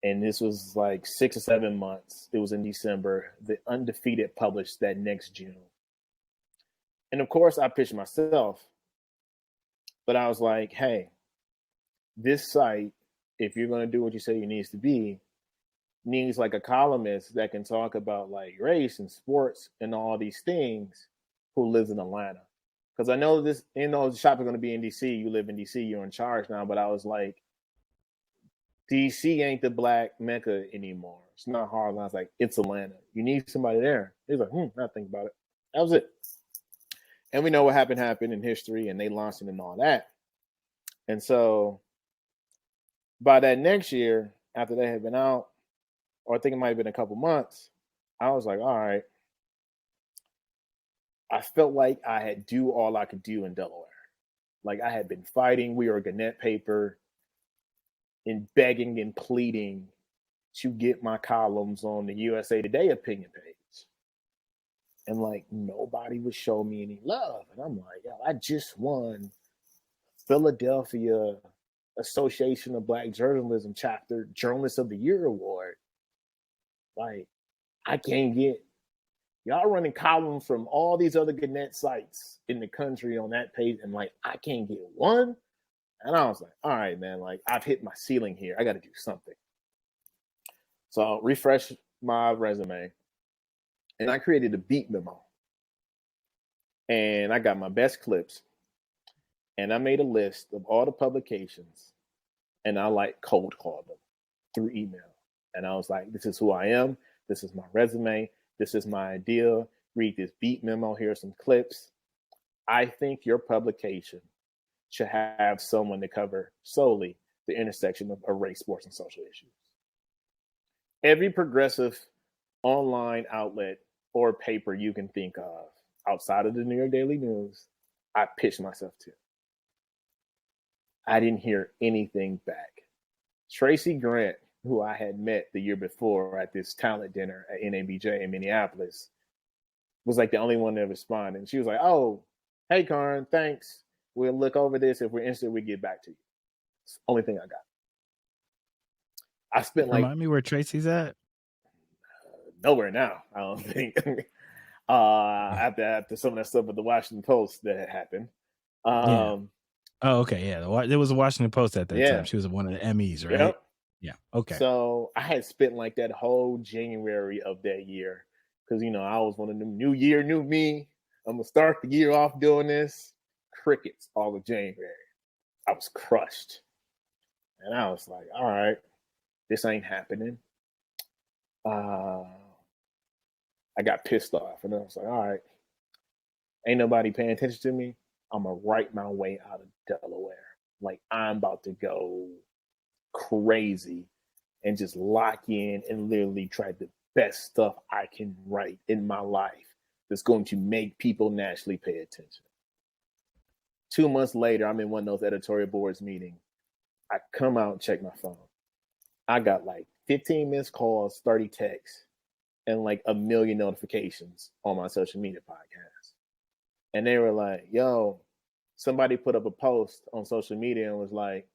And this was like 6 or 7 months. It was in December. The Undefeated published that next June. And of course, I pitched myself. But I was like, hey, this site, if you're going to do what you say it needs to be, needs like a columnist that can talk about like race and sports and all these things who lives in Atlanta. Because I know this, the shop is going to be in DC. You live in DC, you're in charge now. But I was like, DC ain't the black Mecca anymore. It's not Harlem. I was like, it's Atlanta. You need somebody there. He's like, I think about it. That was it. And we know what happened in history, and they launched it and all that. And so by that next year, after they had been out, or I think it might have been a couple months, I was like, all right. I felt like I had do all I could do in Delaware. Like I had been fighting. We were a Gannett paper and begging and pleading to get my columns on the USA Today opinion page. And like nobody would show me any love. And I'm like, yo, I just won Philadelphia Association of Black Journalism chapter Journalist of the Year award. Like, I can't get y'all running columns from all these other Gannett sites in the country on that page, and like I can't get one. And I was like, all right, man, like I've hit my ceiling here. I got to do something. So I refreshed my resume, and I created a beat memo. And I got my best clips, and I made a list of all the publications, and I like cold called them through email. And I was like, this is who I am. This is my resume. This is my idea. Read this beat memo. Here are some clips. I think your publication should have someone to cover solely the intersection of race, sports, and social issues. Every progressive online outlet or paper you can think of outside of the New York Daily News, I pitched myself to. I didn't hear anything back. Tracy Grant, who I had met the year before at this talent dinner at NABJ in Minneapolis, was like the only one that responded. And she was like, oh, hey, Carron, thanks. We'll look over this. If we're interested, we'll get back to you. It's the only thing I got. I spent like... Remind me where Tracy's at? Nowhere now, I don't think. After some of that stuff with the Washington Post that had happened. Oh, okay, yeah. There was a Washington Post at that time. She was one of the Emmys, right? Yep. Yeah, okay. So I had spent like that whole January of that year because, I was one of them new year, new me. I'm going to start the year off doing this. Crickets all of January. I was crushed. And I was like, all right, this ain't happening. I got pissed off. And I was like, all right, ain't nobody paying attention to me. I'm going to write my way out of Delaware. Like, I'm about to go crazy and just lock in and literally try the best stuff I can write in my life that's going to make people naturally pay attention. 2 months later, I'm in one of those editorial boards meetings. I come out and check my phone. I got like 15 missed calls, 30 texts, and like 1 million notifications on my social media podcast. And they were like, yo, somebody put up a post on social media and was like,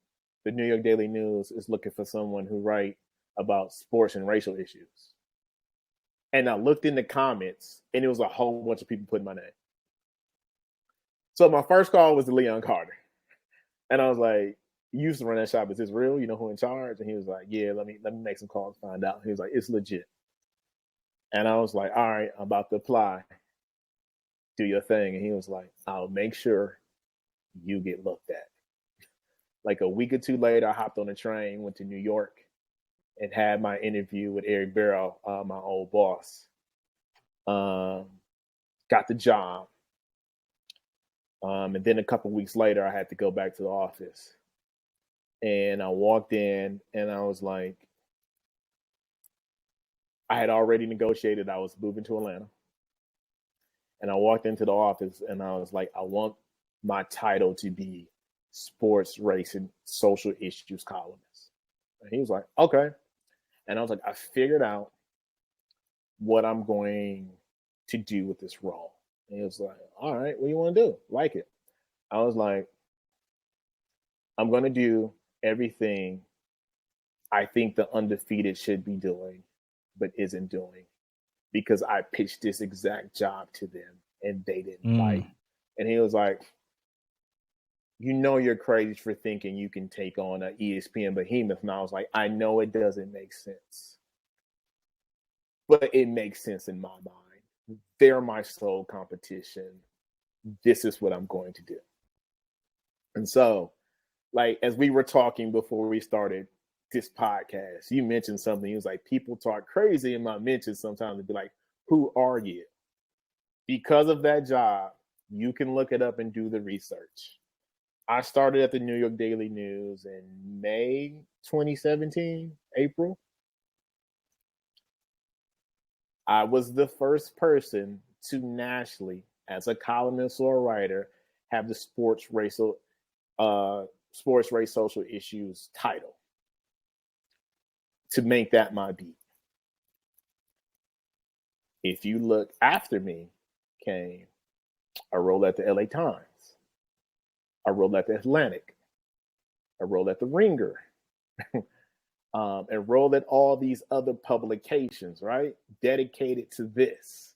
the New York Daily News is looking for someone who write about sports and racial issues. And I looked in the comments and it was a whole bunch of people putting my name. So my first call was to Leon Carter. And I was like, you used to run that shop. Is this real? You know who in charge? And he was like, yeah, let me make some calls, find out. He was like, it's legit. And I was like, all right, I'm about to apply. Do your thing. And he was like, I'll make sure you get looked at. Like a week or two later, I hopped on a train, went to New York, and had my interview with Eric Barrow, my old boss. Got the job. And then a couple weeks later, I had to go back to the office. And I walked in and I was like, I had already negotiated I was moving to Atlanta. And I walked into the office and I was like, I want my title to be sports, race, and social issues columnist. And he was like, okay. And I was like, I figured out what I'm going to do with this role. And he was like, all right, what do you want to do? Like it. I was like, I'm going to do everything I think the undefeated should be doing, but isn't doing, because I pitched this exact job to them and they didn't bite. And he was like, you know, you're crazy for thinking you can take on an ESPN behemoth. And I was like, I know it doesn't make sense, but it makes sense in my mind. They're my sole competition. This is what I'm going to do. And so, like, as we were talking before we started this podcast, you mentioned something. He was like, people talk crazy in my mentions sometimes to be like, who are you? Because of that job, you can look it up and do the research. I started at the New York Daily News in May 2017, April. I was the first person to nationally, as a columnist or a writer, have the sports, race, social issues title, to make that my beat. If you look after me, came a role at the LA Times, a role at the Atlantic, a role at the Ringer, and role at all these other publications, right? Dedicated to this.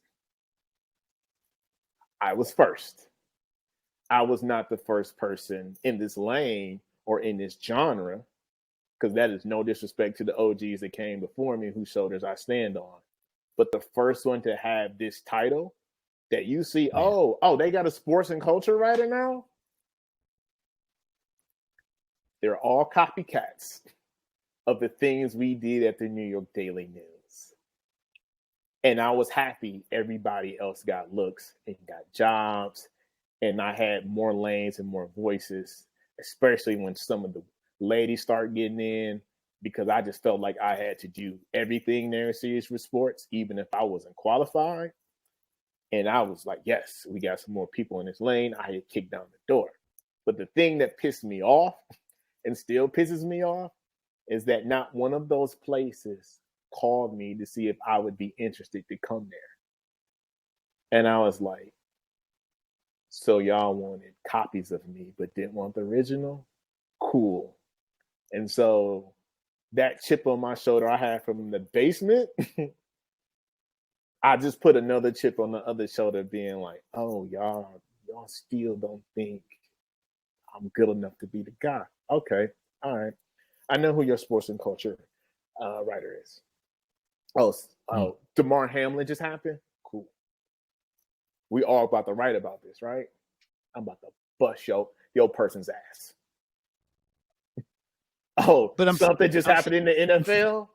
I was first. I was not the first person in this lane or in this genre, because that is no disrespect to the OGs that came before me whose shoulders I stand on. But the first one to have this title that you see, oh, they got a sports and culture writer now? They're all copycats of the things we did at the New York Daily News. And I was happy everybody else got looks and got jobs. And I had more lanes and more voices, especially when some of the ladies start getting in, because I just felt like I had to do everything there in serious with sports, even if I wasn't qualified. And I was like, yes, we got some more people in this lane. I had kicked down the door. But the thing that pissed me off and still pisses me off is that not one of those places called me to see if I would be interested to come there. And I was like, so y'all wanted copies of me, but didn't want the original? Cool. And so that chip on my shoulder I had from the basement, I just put another chip on the other shoulder being like, oh, y'all still don't think I'm good enough to be the guy. Okay. All right. I know who your sports and culture writer is. Oh, DeMar Hamlin just happened? Cool. We all about to write about this, right? I'm about to bust your person's ass. oh, But something just happened in the NFL.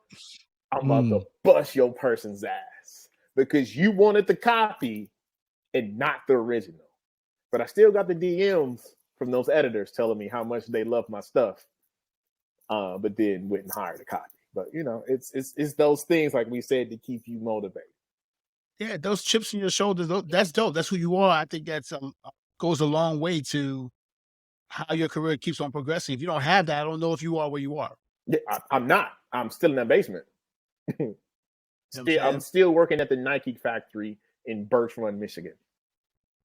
I'm about to bust your person's ass because you wanted the copy and not the original. But I still got the DMs from those editors telling me how much they love my stuff, but then went and hired a copy. But you know, it's those things like we said to keep you motivated. Yeah, those chips on your shoulders, that's dope. That's who you are. I think that's goes a long way to how your career keeps on progressing. If you don't have that, I don't know if you are where you are. Yeah, I'm not. I'm still in that basement. I'm still working at the Nike factory in Birch Run, Michigan.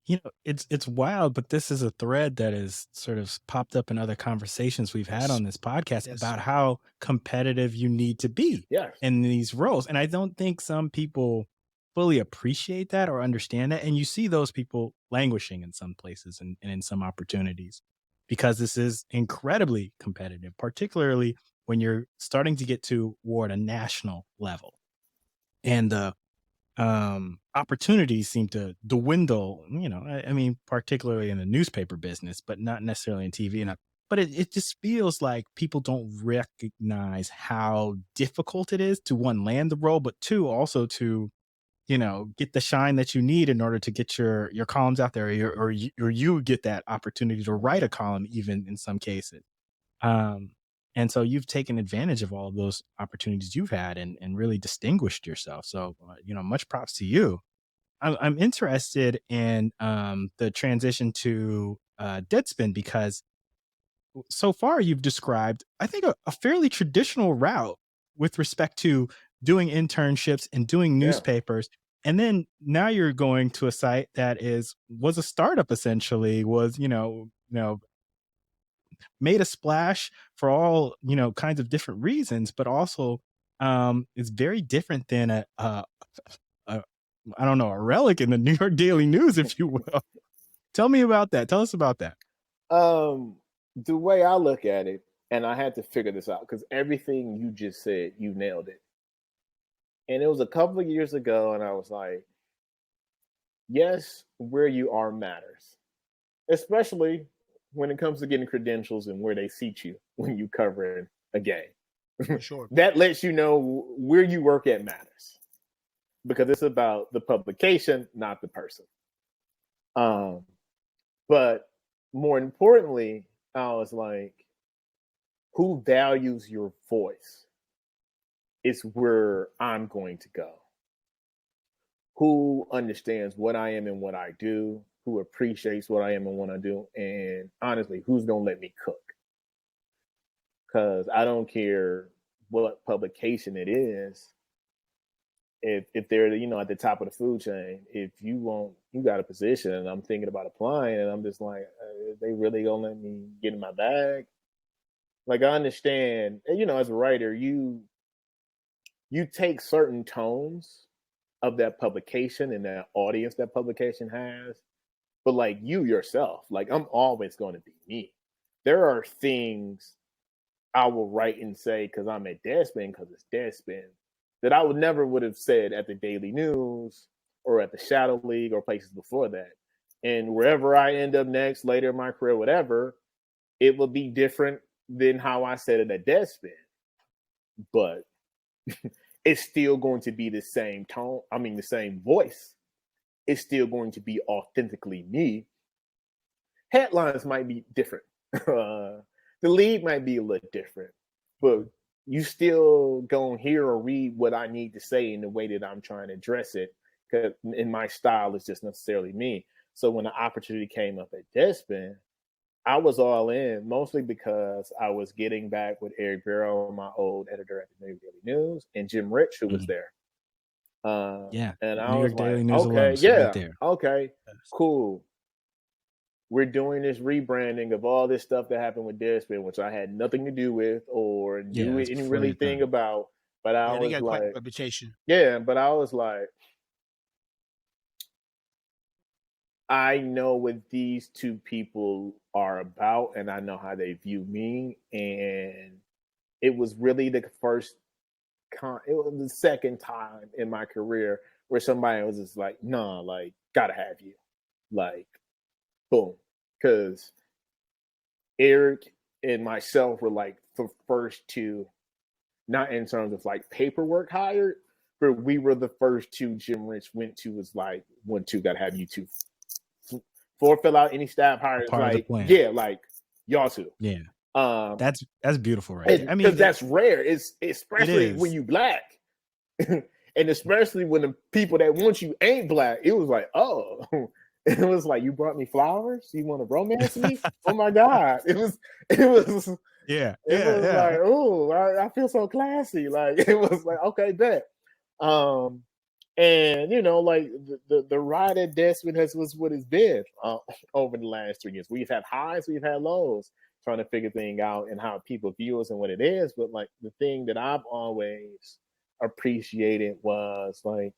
You know, it's wild, but this is a thread that is sort of popped up in other conversations we've had on this podcast about how competitive you need to be in these roles. And I don't think some people fully appreciate that or understand that. And you see those people languishing in some places and in some opportunities because this is incredibly competitive, particularly when you're starting to get toward a national level. And the opportunities seem to dwindle, you know, I mean, particularly in the newspaper business, but not necessarily in TV. But it just feels like people don't recognize how difficult it is to, one, land the role, but two, also to, you know, get the shine that you need in order to get your columns out there, or you get that opportunity to write a column, even in some cases. And so you've taken advantage of all of those opportunities you've had and really distinguished yourself. So, you know, much props to you. I'm interested in the transition to Deadspin because so far you've described, I think, a fairly traditional route with respect to doing internships and doing newspapers. And then now you're going to a site that was a startup, essentially, was, you know, made a splash for all, you know, kinds of different reasons, but also it's very different than a I don't know, a relic in the New York Daily News, if you will. Tell me about that. Tell us about that. The way I look at it, and I had to figure this out because everything you just said, you nailed it. And it was a couple of years ago, and I was like, yes, where you are matters, especially when it comes to getting credentials and where they seat you when you cover a game. For sure. That lets you know where you work at matters because it's about the publication, not the person. But more importantly, I was like, who values your voice is where I'm going to go. Who understands what I am and what I do, who appreciates what I am and what I do, and honestly, who's going to let me cook? Because I don't care what publication it is. If they're, you know, at the top of the food chain, if you got a position and I'm thinking about applying and I'm just like, they really gonna let me get in my bag? Like, I understand, you know, as a writer, you take certain tones of that publication and that audience that publication has, but like you yourself, like I'm always going to be me. There are things I will write and say because I'm at Deadspin, because it's Deadspin, that I would have said at the Daily News or at the Shadow League or places before that. And wherever I end up next, later in my career, whatever, it will be different than how I said it at Deadspin. But it's still going to be the same tone. I mean, the same voice. It's still going to be authentically me. Headlines might be different. The lead might be a little different. But you still gonna hear or read what I need to say in the way that I'm trying to address it, because in my style is just necessarily me. So when the opportunity came up at Deadspin, I was all in, mostly because I was getting back with Eric Barrow, my old editor at the New York Daily News, and Jim Rich, who was there. And I was like, okay, cool. We're doing this rebranding of all this stuff that happened with Deadspin, which I had nothing to do with or do any really thing about. But I was like, reputation. Yeah, but I was like, I know what these two people are about, and I know how they view me. And it was really the second time in my career where somebody was just like, "No, like, gotta have you," like. Boom. Because Eric and myself were like the first two, not in terms of like paperwork hired, but we were the first two Jim Rich went to was like, 1-2, gotta have you two. 4, fill out any staff hires. part of the Like, plan. yeah, like y'all two. Yeah. That's beautiful, right? I mean, because that's rare. It's especially when you black. And especially when the people that want you ain't black. It was like, oh, it was like, you brought me flowers? You want to romance me? Oh my God. It was yeah. like, oh, I feel so classy. Like, it was like, okay, bet. And you know, like the ride at Deadspin was what it's been over the last 3 years. We've had highs, we've had lows, trying to figure things out and how people view us and what it is. But like the thing that I've always appreciated was like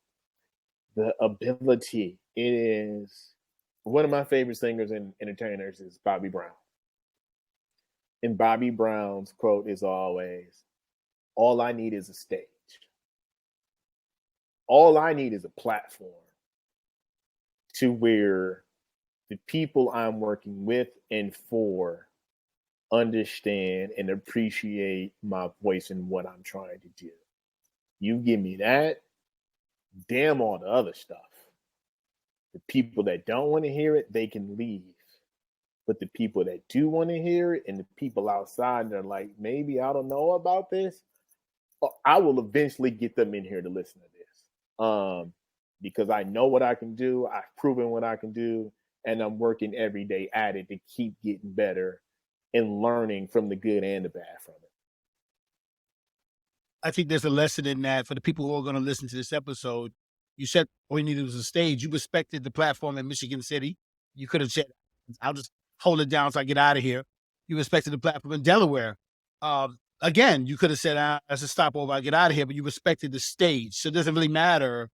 the ability. It is one of my favorite singers and entertainers is Bobby Brown. And Bobby Brown's quote is always, all I need is a stage. All I need is a platform to where the people I'm working with and for understand and appreciate my voice and what I'm trying to do. You give me that, damn all the other stuff. The people that don't want to hear it, they can leave. But the people that do want to hear it and the people outside, they're like, maybe I don't know about this, I will eventually get them in here to listen to this. Because I know what I can do. I've proven what I can do. And I'm working every day at it to keep getting better and learning from the good and the bad from it. I think there's a lesson in that for the people who are going to listen to this episode. You said all you needed was a stage. You respected the platform in Michigan City. You could have said, I'll just hold it down so I get out of here. You respected the platform in Delaware. Again, you could have said, as a stopover, I get out of here, but you respected the stage. So it doesn't really matter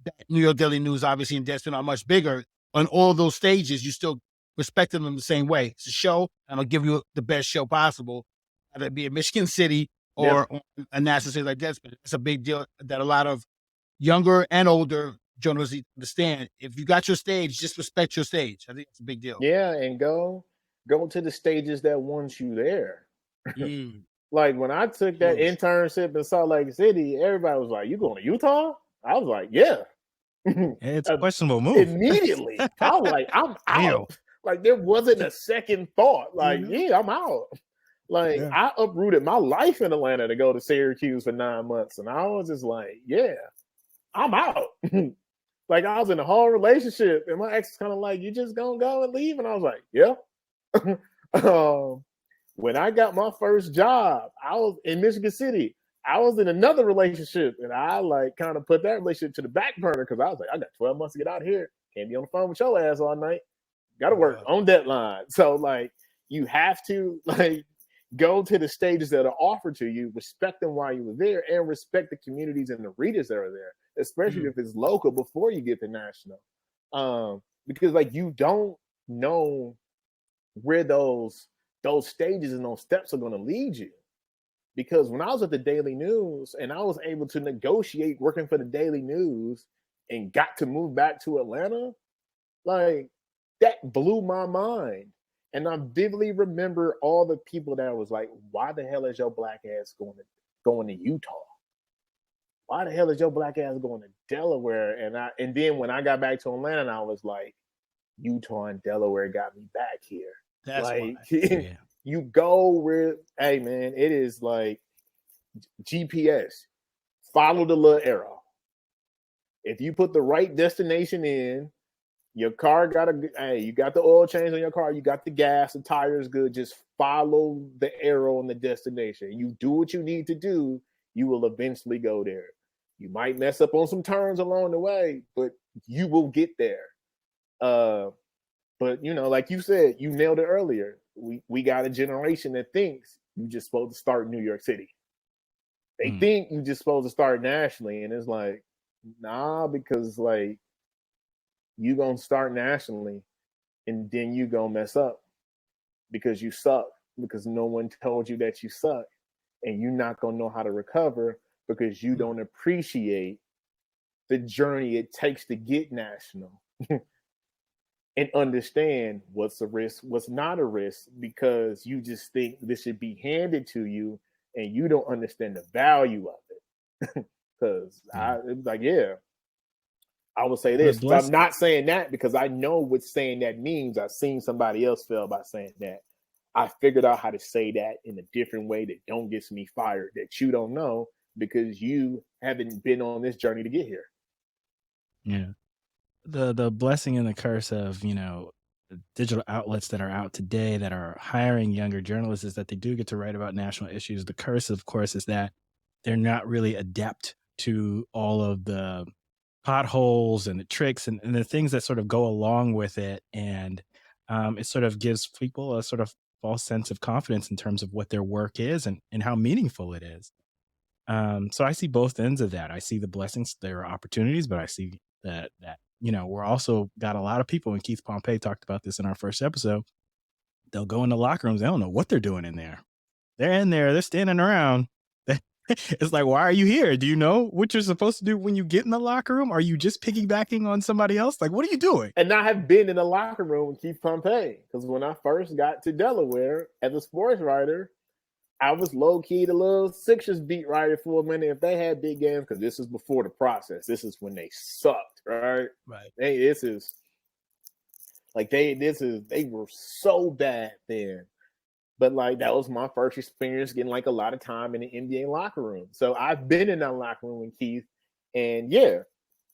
that New York Daily News, obviously, and Deadspin are much bigger. On all those stages, you still respected them the same way. It's a show, and I'll give you the best show possible, whether it be in Michigan City or on a national stage like Deadspin. It's a big deal that a lot of younger and older journalists understand. If you got your stage, just respect your stage. I think it's a big deal. Yeah, and go to the stages that want you there. Like when I took that internship in Salt Lake City, everybody was like, "You going to Utah?" I was like, "Yeah." It's a questionable move. Immediately, I was like, "I'm out." Like there wasn't a second thought. Like, yeah, I'm out. Like I uprooted my life in Atlanta to go to Syracuse for 9 months, and I was just like, "Yeah, I'm out." Like I was in a whole relationship, and my ex was kind of like, "You just gonna go and leave?" And I was like, "Yeah." When I got my first job, I was in Michigan City. I was in another relationship, and I like kind of put that relationship to the back burner because I was like, I got 12 months to get out of here. Can't be on the phone with your ass all night. Got to work on deadline. So like, you have to like go to the stages that are offered to you, respect them while you were there, and respect the communities and the readers that are there, especially if it's local before you get to national. Because like you don't know where those stages and those steps are going to lead you. Because when I was at the Daily News and I was able to negotiate working for the Daily News and got to move back to Atlanta, like that blew my mind. And I vividly remember all the people that was like, why the hell is your black ass going to Utah? Why the hell is your black ass going to Delaware? And then when I got back to Atlanta, I was like, Utah and Delaware got me back here. That's like you go where, hey man, it is like GPS. Follow the little arrow. If you put the right destination in, your car you got the oil change on your car, you got the gas, the tires good. Just follow the arrow on the destination. You do what you need to do, you will eventually go there. You might mess up on some turns along the way, but you will get there. But you know, like you said, you nailed it earlier. We got a generation that thinks you just supposed to start in New York City. They think you just supposed to start nationally, and it's like, nah, because like you gonna start nationally, and then you gonna mess up because you suck, because no one told you that you suck, and you're not gonna know how to recover because you don't appreciate the journey it takes to get national. and understand what's a risk, what's not a risk, because you just think this should be handed to you and you don't understand the value of it. Because I would say this. I'm not saying that because I know what saying that means. I've seen somebody else fail by saying that. I figured out how to say that in a different way that don't get me fired, that you don't know because you haven't been on this journey to get here. Yeah. The blessing and the curse of, the digital outlets that are out today that are hiring younger journalists is that they do get to write about national issues. The curse, of course, is that they're not really adept to all of the potholes and the tricks and the things that sort of go along with it. And it sort of gives people a sort of false sense of confidence in terms of what their work is and how meaningful it is. So I see both ends of that. I see the blessings, there are opportunities, but I see that we're also got a lot of people, and Keith Pompey talked about this in our first episode. They'll go into locker rooms. They don't know what they're doing in there. They're in there. They're standing around. It's like, why are you here? Do you know what you're supposed to do when you get in the locker room? Are you just piggybacking on somebody else? Like, what are you doing? And I have been in the locker room with Keith Pompey because when I first got to Delaware as a sports writer, I was low-key the little Sixers beat writer for a minute if they had big games, because this is before the process. This is when they sucked, right? Right. They were so bad then. But like that was my first experience getting like a lot of time in the NBA locker room. So I've been in that locker room with Keith, and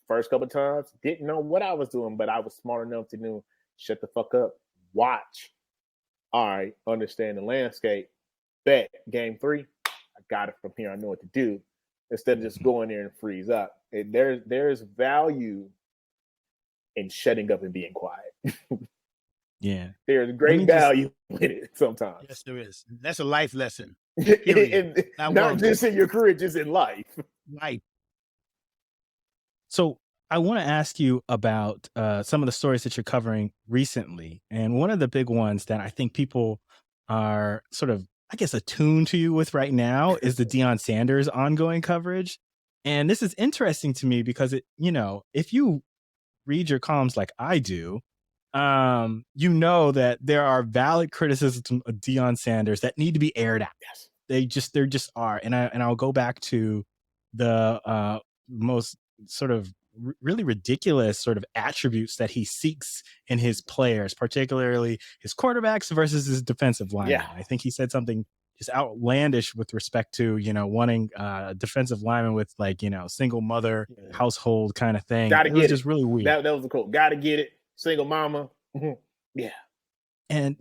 first couple of times didn't know what I was doing, but I was smart enough to know, shut the fuck up, watch. All right, understand the landscape. Bet game 3, I got it from here. I know what to do instead of just going there and freeze up. There's value in shutting up and being quiet. Yeah, there's great value in it sometimes. Yes, there is. That's a life lesson. Not just in your career, just in life. Life. So I want to ask you about some of the stories that you're covering recently. And one of the big ones that I think people are sort of, I guess, attuned to you with right now is the Deion Sanders ongoing coverage. And this is interesting to me because if you read your columns like I do, that there are valid criticisms of Deion Sanders that need to be aired out. Yes. There just are. And I'll go back to the most sort of really ridiculous sort of attributes that he seeks in his players, particularly his quarterbacks versus his defensive linemen. Yeah. I think he said something just outlandish with respect to, wanting a defensive lineman with single mother household kind of thing. Gotta it get was it. just really weird. That was the quote. Gotta get it. Single mama. Yeah. And,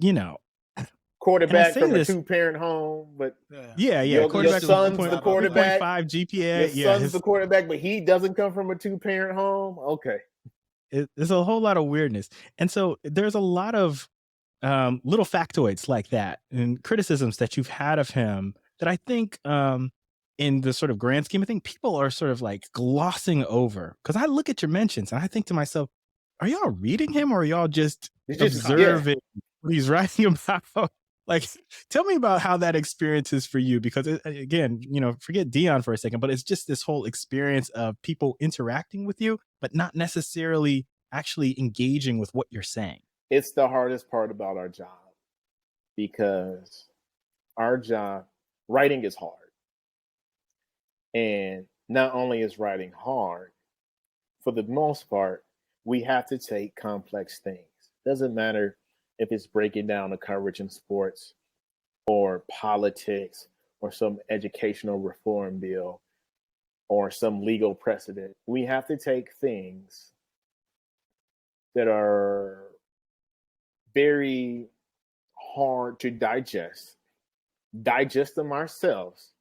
quarterback from a 2-parent home, but your son's the quarterback. 1.5 GPA. Your son's the quarterback, but he doesn't come from a 2-parent home. Okay. There's a whole lot of weirdness. And so there's a lot of little factoids like that and criticisms that you've had of him that I think in the sort of grand scheme of things, people are sort of like glossing over. Because I look at your mentions and I think to myself, are y'all reading him or are y'all just observing what he's writing about? Like, tell me about how that experience is for you, because again, forget Deion for a second, but it's just this whole experience of people interacting with you, but not necessarily actually engaging with what you're saying. It's the hardest part about our job, because our job, writing is hard. And not only is writing hard, for the most part, we have to take complex things. Doesn't matter if it's breaking down the coverage in sports or politics or some educational reform bill or some legal precedent. We have to take things that are very hard to digest them ourselves,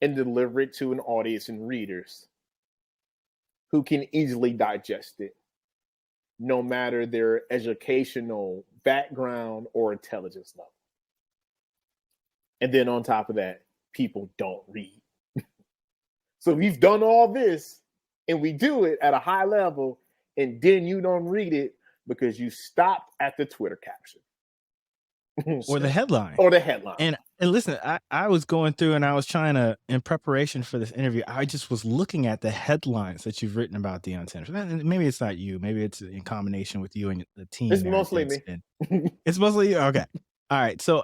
and deliver it to an audience and readers who can easily digest it, no matter their educational background or intelligence level. And then on top of that, people don't read. So we've done all this and we do it at a high level, and then you don't read it because you stopped at the Twitter caption. Or the headline. Or the headline. And And listen, I was going through and I was trying to, in preparation for this interview, I just was looking at the headlines that you've written about Deion Sanders. And maybe it's not you. Maybe it's in combination with you and the team It's there at mostly me. Deadspin. It's mostly you? Okay. All right. So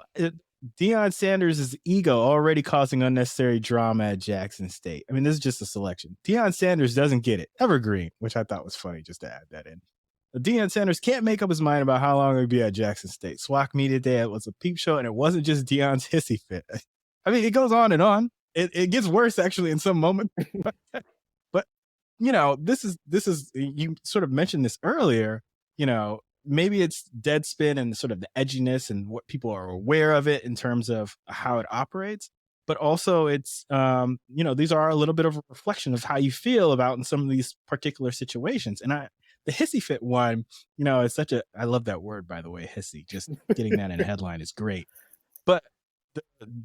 Deion Sanders' ego already causing unnecessary drama at Jackson State. I mean, this is just a selection. Deion Sanders doesn't get it. Evergreen, which I thought was funny just to add that in. Deion Sanders can't make up his mind about how long he'd be at Jackson State. SWAC Media Day was a peep show, and it wasn't just Deion's hissy fit. I mean, it goes on and on. It gets worse, actually, in some moments. But you know, this is you sort of mentioned this earlier. You know, maybe it's Deadspin and sort of the edginess and what people are aware of it in terms of how it operates. But also, it's you know, these are a little bit of a reflection of how you feel about in some of these particular situations, and the hissy fit one, you know, it's such a, I love that word, by the way, hissy. Just getting that in a headline is great. But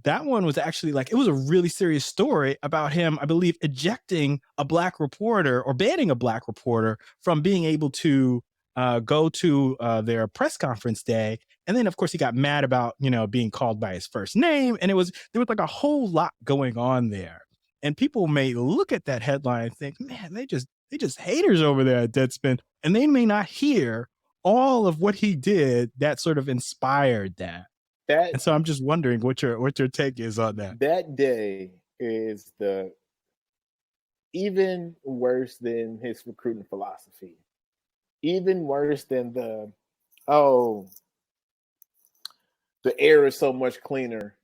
that one was actually like, it was a really serious story about him, I believe, ejecting a black reporter or banning a black reporter from being able to go to their press conference day. And then, of course, he got mad about, you know, being called by his first name. And there was like a whole lot going on there. And people may look at that headline and think, man, they just haters over there at Deadspin, and they may not hear all of what he did that sort of inspired that. And so I'm just wondering what your take is on that. That day is even worse than his recruiting philosophy, even worse than the air is so much cleaner,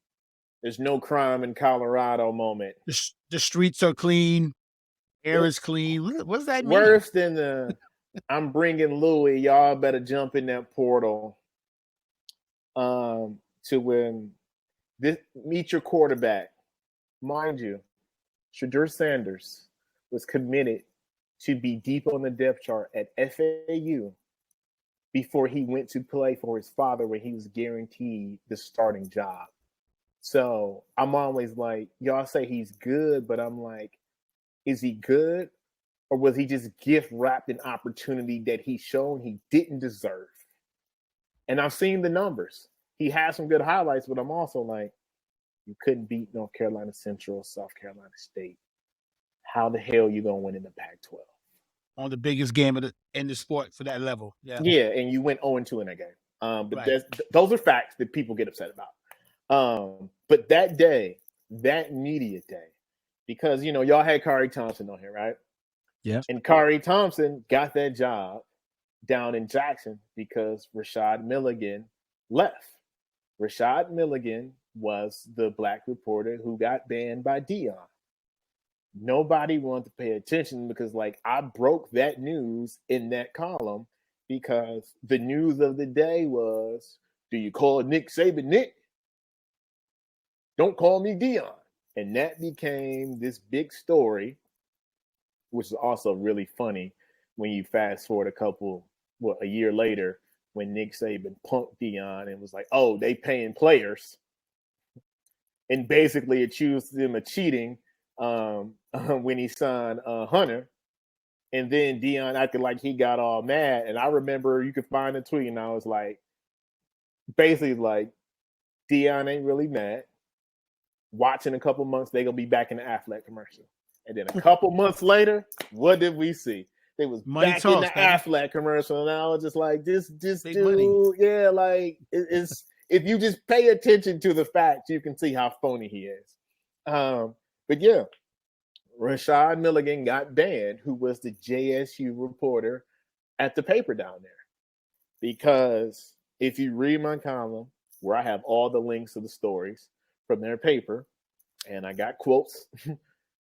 there's no crime in Colorado moment. The streets are clean. Air is clean. What does that mean? Worse than the I'm bringing Louis. Y'all better jump in that portal to win this. Meet your quarterback. Mind you, Shauntel Sanders was committed to be deep on the depth chart at FAU before he went to play for his father, where he was guaranteed the starting job. So I'm always like, y'all say he's good, but I'm like, is he good, or was he just gift wrapped an opportunity that he's shown he didn't deserve? And I've seen the numbers. He has some good highlights, but I'm also like, you couldn't beat North Carolina Central, South Carolina State. How the hell you gonna win in the Pac-12? On the biggest game in the sport for that level. Yeah. Yeah, and you went 0-2 in that game. But right. Those are facts that people get upset about. But that day, that media day, because, you know, y'all had Kari Thompson on here, right? Yeah. And Kari Thompson got that job down in Jackson because Rashad Milligan left. Rashad Milligan was the black reporter who got banned by Deion. Nobody wanted to pay attention because, like, I broke that news in that column because the news of the day was, do you call Nick Saban Nick? Don't call me Deion. And that became this big story, which is also really funny when you fast forward a year later, when Nick Saban punked Deion and was like, oh, they paying players, and basically accused him of cheating when he signed Hunter. And then Deion acted like he got all mad. And I remember, you could find a tweet, and I was like, basically like, Deion ain't really mad. Watch in a couple months, they're going to be back in the Affleck commercial. And then a couple months later, what did we see? They was money back in the Affleck commercial. And I was just like, this dude, money. Yeah, like, it's if you just pay attention to the facts, you can see how phony he is. But yeah, Rashad Milligan got banned, who was the JSU reporter at the paper down there. Because if you read my column, where I have all the links to the stories from their paper, and I got quotes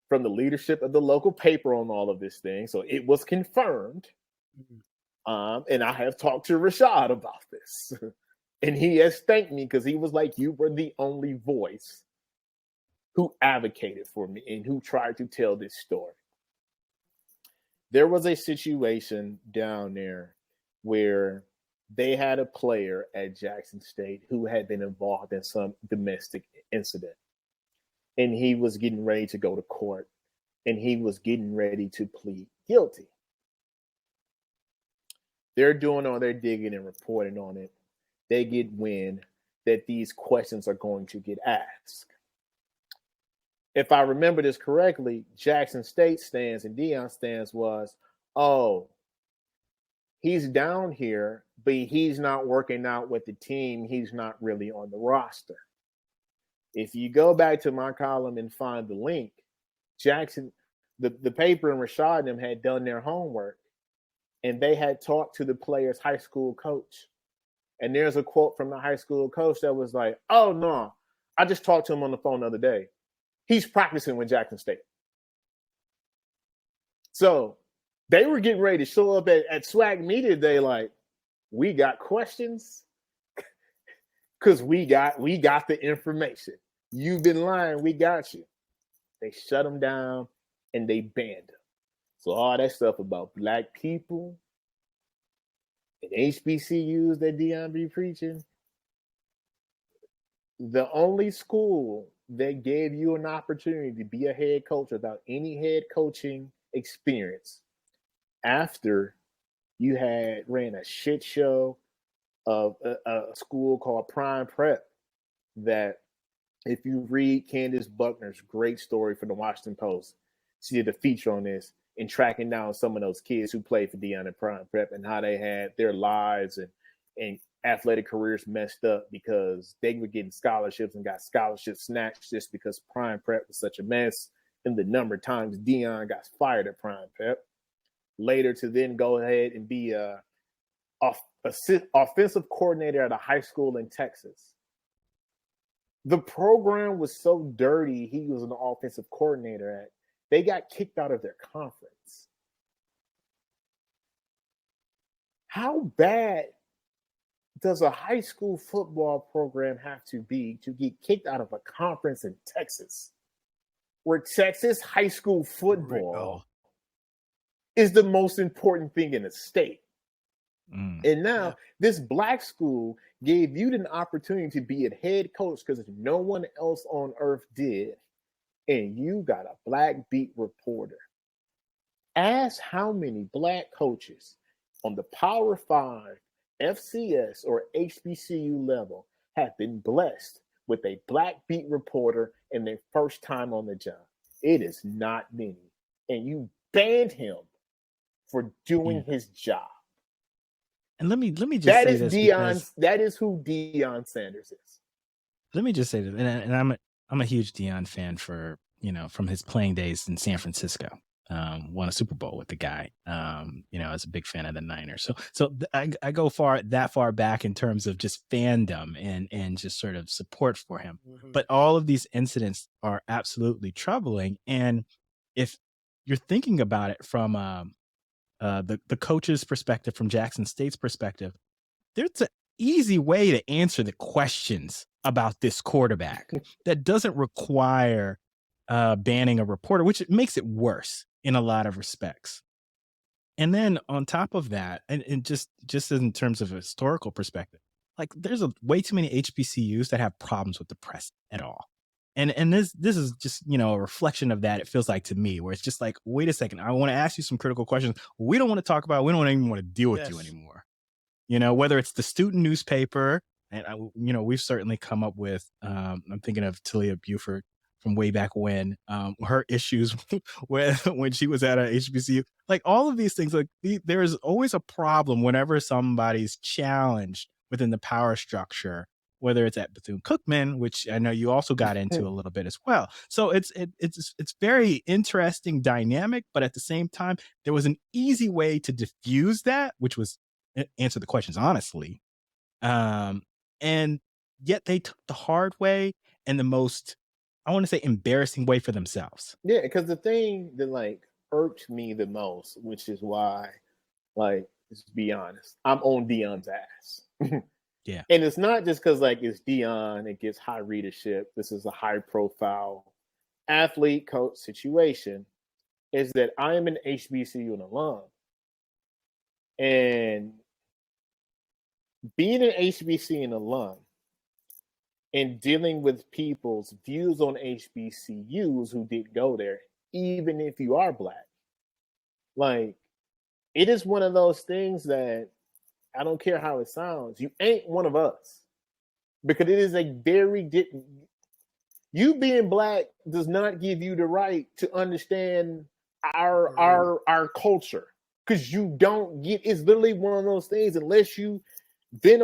from the leadership of the local paper on all of this thing, so it was confirmed. And I have talked to Rashad about this, and he has thanked me because he was like, you were the only voice who advocated for me and who tried to tell this story. There was a situation down there where they had a player at Jackson State who had been involved in some domestic incident. And he was getting ready to go to court. And he was getting ready to plead guilty. They're doing all their digging and reporting on it. They get wind that these questions are going to get asked. If I remember this correctly, Jackson State stance and Deion stance was, oh, he's down here, but he's not working out with the team. He's not really on the roster. If you go back to my column and find the link, Jackson, the paper and Rashad and them had done their homework, and they had talked to the player's high school coach. And there's a quote from the high school coach that was like, oh, no, I just talked to him on the phone the other day. He's practicing with Jackson State. So they were getting ready to show up at SWAC Media Day like, we got questions because we got the information. You've been lying. We got you. They shut him down and they banned him. So all that stuff about black people and HBCUs that Deion be preaching, the only school that gave you an opportunity to be a head coach without any head coaching experience after you had ran a shit show of a school called Prime Prep, that if you read Candace Buckner's great story from the Washington Post, she did a feature on this and tracking down some of those kids who played for Deion at Prime Prep and how they had their lives and athletic careers messed up because they were getting scholarships and got scholarships snatched just because Prime Prep was such a mess, and the number of times Deion got fired at Prime Prep. Later to then go ahead and be a offensive coordinator at a high school in Texas. The program was so dirty, he was an offensive coordinator at. They got kicked out of their conference. How bad does a high school football program have to be to get kicked out of a conference in Texas, where Texas high school football is the most important thing in the state? And now this black school gave you an opportunity to be a head coach because no one else on earth did. And you got a black beat reporter. Ask how many black coaches on the Power 5, FCS, or HBCU level have been blessed with a black beat reporter in their first time on the job. It is not many. And you banned him for doing his job. And let me just that say is this, Deion. That is who Deion Sanders is. Let me just say this, and I'm a huge Deion fan for, from his playing days in San Francisco. Won a Super Bowl with the guy. I was a big fan of the Niners. So I go that far back in terms of just fandom and just sort of support for him. Mm-hmm. But all of these incidents are absolutely troubling. And if you're thinking about it from the coach's perspective, from Jackson State's perspective, there's an easy way to answer the questions about this quarterback that doesn't require banning a reporter, which makes it worse in a lot of respects. And then on top of that, and just in terms of a historical perspective, like there's way too many HBCUs that have problems with the press at all. And this is just, a reflection of that. It feels like to me, where it's just like, wait a second, I want to ask you some critical questions. We don't want to talk about, we don't even want to deal with you anymore. Whether it's the student newspaper, and we've certainly come up with, I'm thinking of Talia Buford from way back when, her issues when she was at a HBCU, like all of these things, like there is always a problem whenever somebody's challenged within the power structure, whether it's at Bethune-Cookman, which I know you also got into a little bit as well. So it's very interesting dynamic, but at the same time, there was an easy way to diffuse that, which was answer the questions honestly. And yet they took the hard way and the most, I want to say, embarrassing way for themselves. Yeah, because the thing that irked me the most, which is why, let's be honest, I'm on Deion's ass. Yeah. And it's not just because it's Deion, it gets high readership. This is a high profile athlete coach situation. Is that I am an HBCU alum. And being an HBCU alum and dealing with people's views on HBCUs who did go there, even if you are black, it is one of those things that I don't care how it sounds. You ain't one of us. because it is a very you being black does not give you the right to understand our culture, because you don't get. It's literally one of those things. Unless you been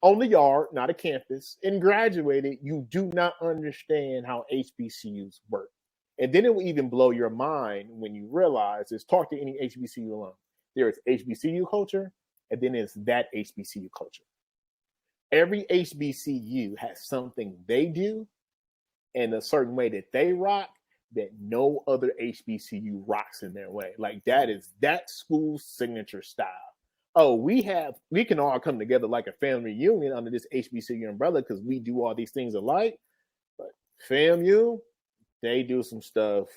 on the yard, not a campus, and graduated, you do not understand how HBCUs work. And then it will even blow your mind when you realize is talk to any HBCU alum. There is HBCU culture, and then it's that HBCU culture. Every HBCU has something they do in a certain way that they rock that no other HBCU rocks in their way. Like that is that school's signature style. Oh, we can all come together like a family reunion under this HBCU umbrella because we do all these things alike. But FAMU, they do some stuff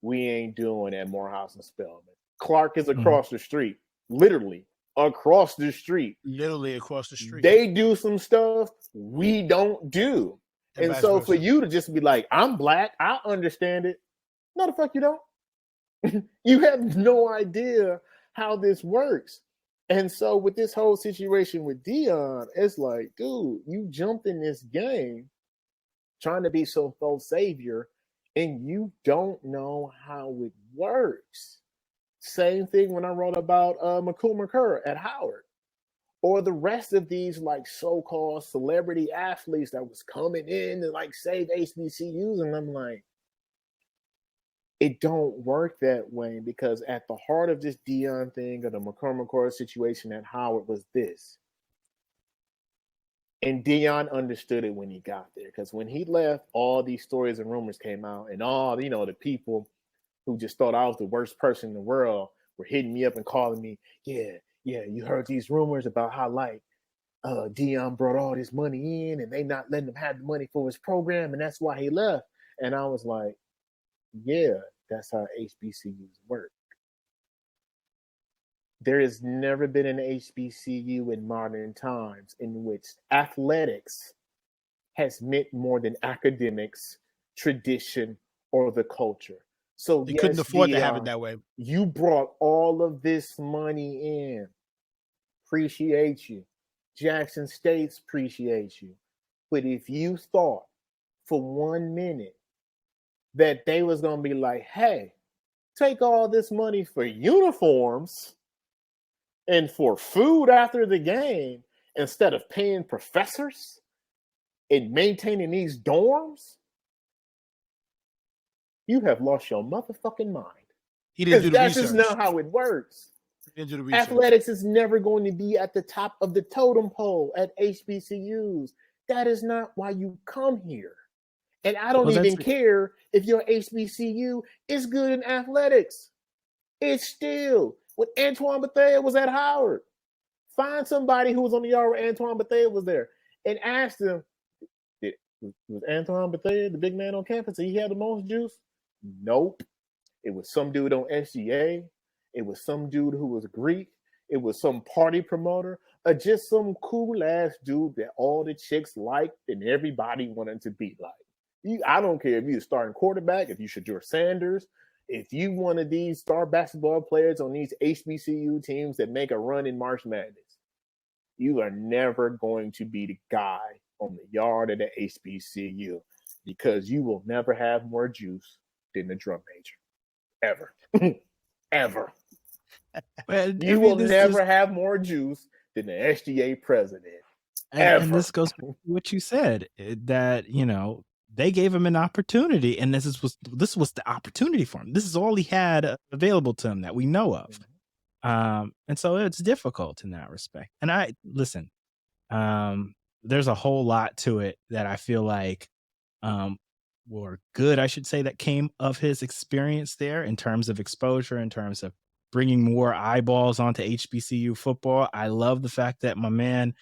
we ain't doing at Morehouse and Spelman. Clark is across the street, literally across the street. Literally across the street. They do some stuff we don't do. And so for you to just be like, I'm black, I understand it. No, the fuck you don't. You have no idea how this works. And so with this whole situation with Deion, it's like, dude, you jumped in this game trying to be some false savior, and you don't know how it works. Same thing when I wrote about McCool McCurr at Howard, or the rest of these like so-called celebrity athletes that was coming in to like save HBCUs, and I'm like, it don't work that way, because at the heart of this Deion thing or the McCormick situation at Howard was this. And Deion understood it when he got there, because when he left, all these stories and rumors came out, and all, you know, the people who just thought I was the worst person in the world were hitting me up and calling me, yeah, you heard these rumors about how like Deion brought all this money in and they not letting him have the money for his program, and that's why he left. And I was like, yeah, that's how HBCUs work. There has never been an HBCU in modern times in which athletics has meant more than academics, tradition, or the culture. So they couldn't afford to have it that way. You brought all of this money in. Appreciate you. Jackson State's appreciate you. But if you thought for 1 minute that they was going to be like, hey, take all this money for uniforms and for food after the game instead of paying professors and maintaining these dorms, you have lost your motherfucking mind. He didn't do the that's research. Just not how it works. He didn't do the research. Athletics is never going to be at the top of the totem pole at HBCUs. That is not why you come here. And I don't even care if your HBCU is good in athletics. It's still, when Antoine Bethea was at Howard, find somebody who was on the yard where Antoine Bethea was there and ask them, was Antoine Bethea the big man on campus and he had the most juice? Nope. It was some dude on SGA. It was some dude who was Greek. It was some party promoter, or just some cool ass dude that all the chicks liked and everybody wanted to be like. I don't care if you're a starting quarterback, if you Shauntel Sanders, if you one of these star basketball players on these HBCU teams that make a run in March Madness, you are never going to be the guy on the yard of the HBCU, because you will never have more juice than the drum major. Ever. Ever. Well, you will never have more juice than the SGA president. And this goes to what you said, that, you know, they gave him an opportunity, and this was the opportunity for him. This is all he had available to him that we know of. And so it's difficult in that respect. And there's a whole lot to it that I feel like were good, I should say, that came of his experience there in terms of exposure, in terms of bringing more eyeballs onto HBCU football. I love the fact that my man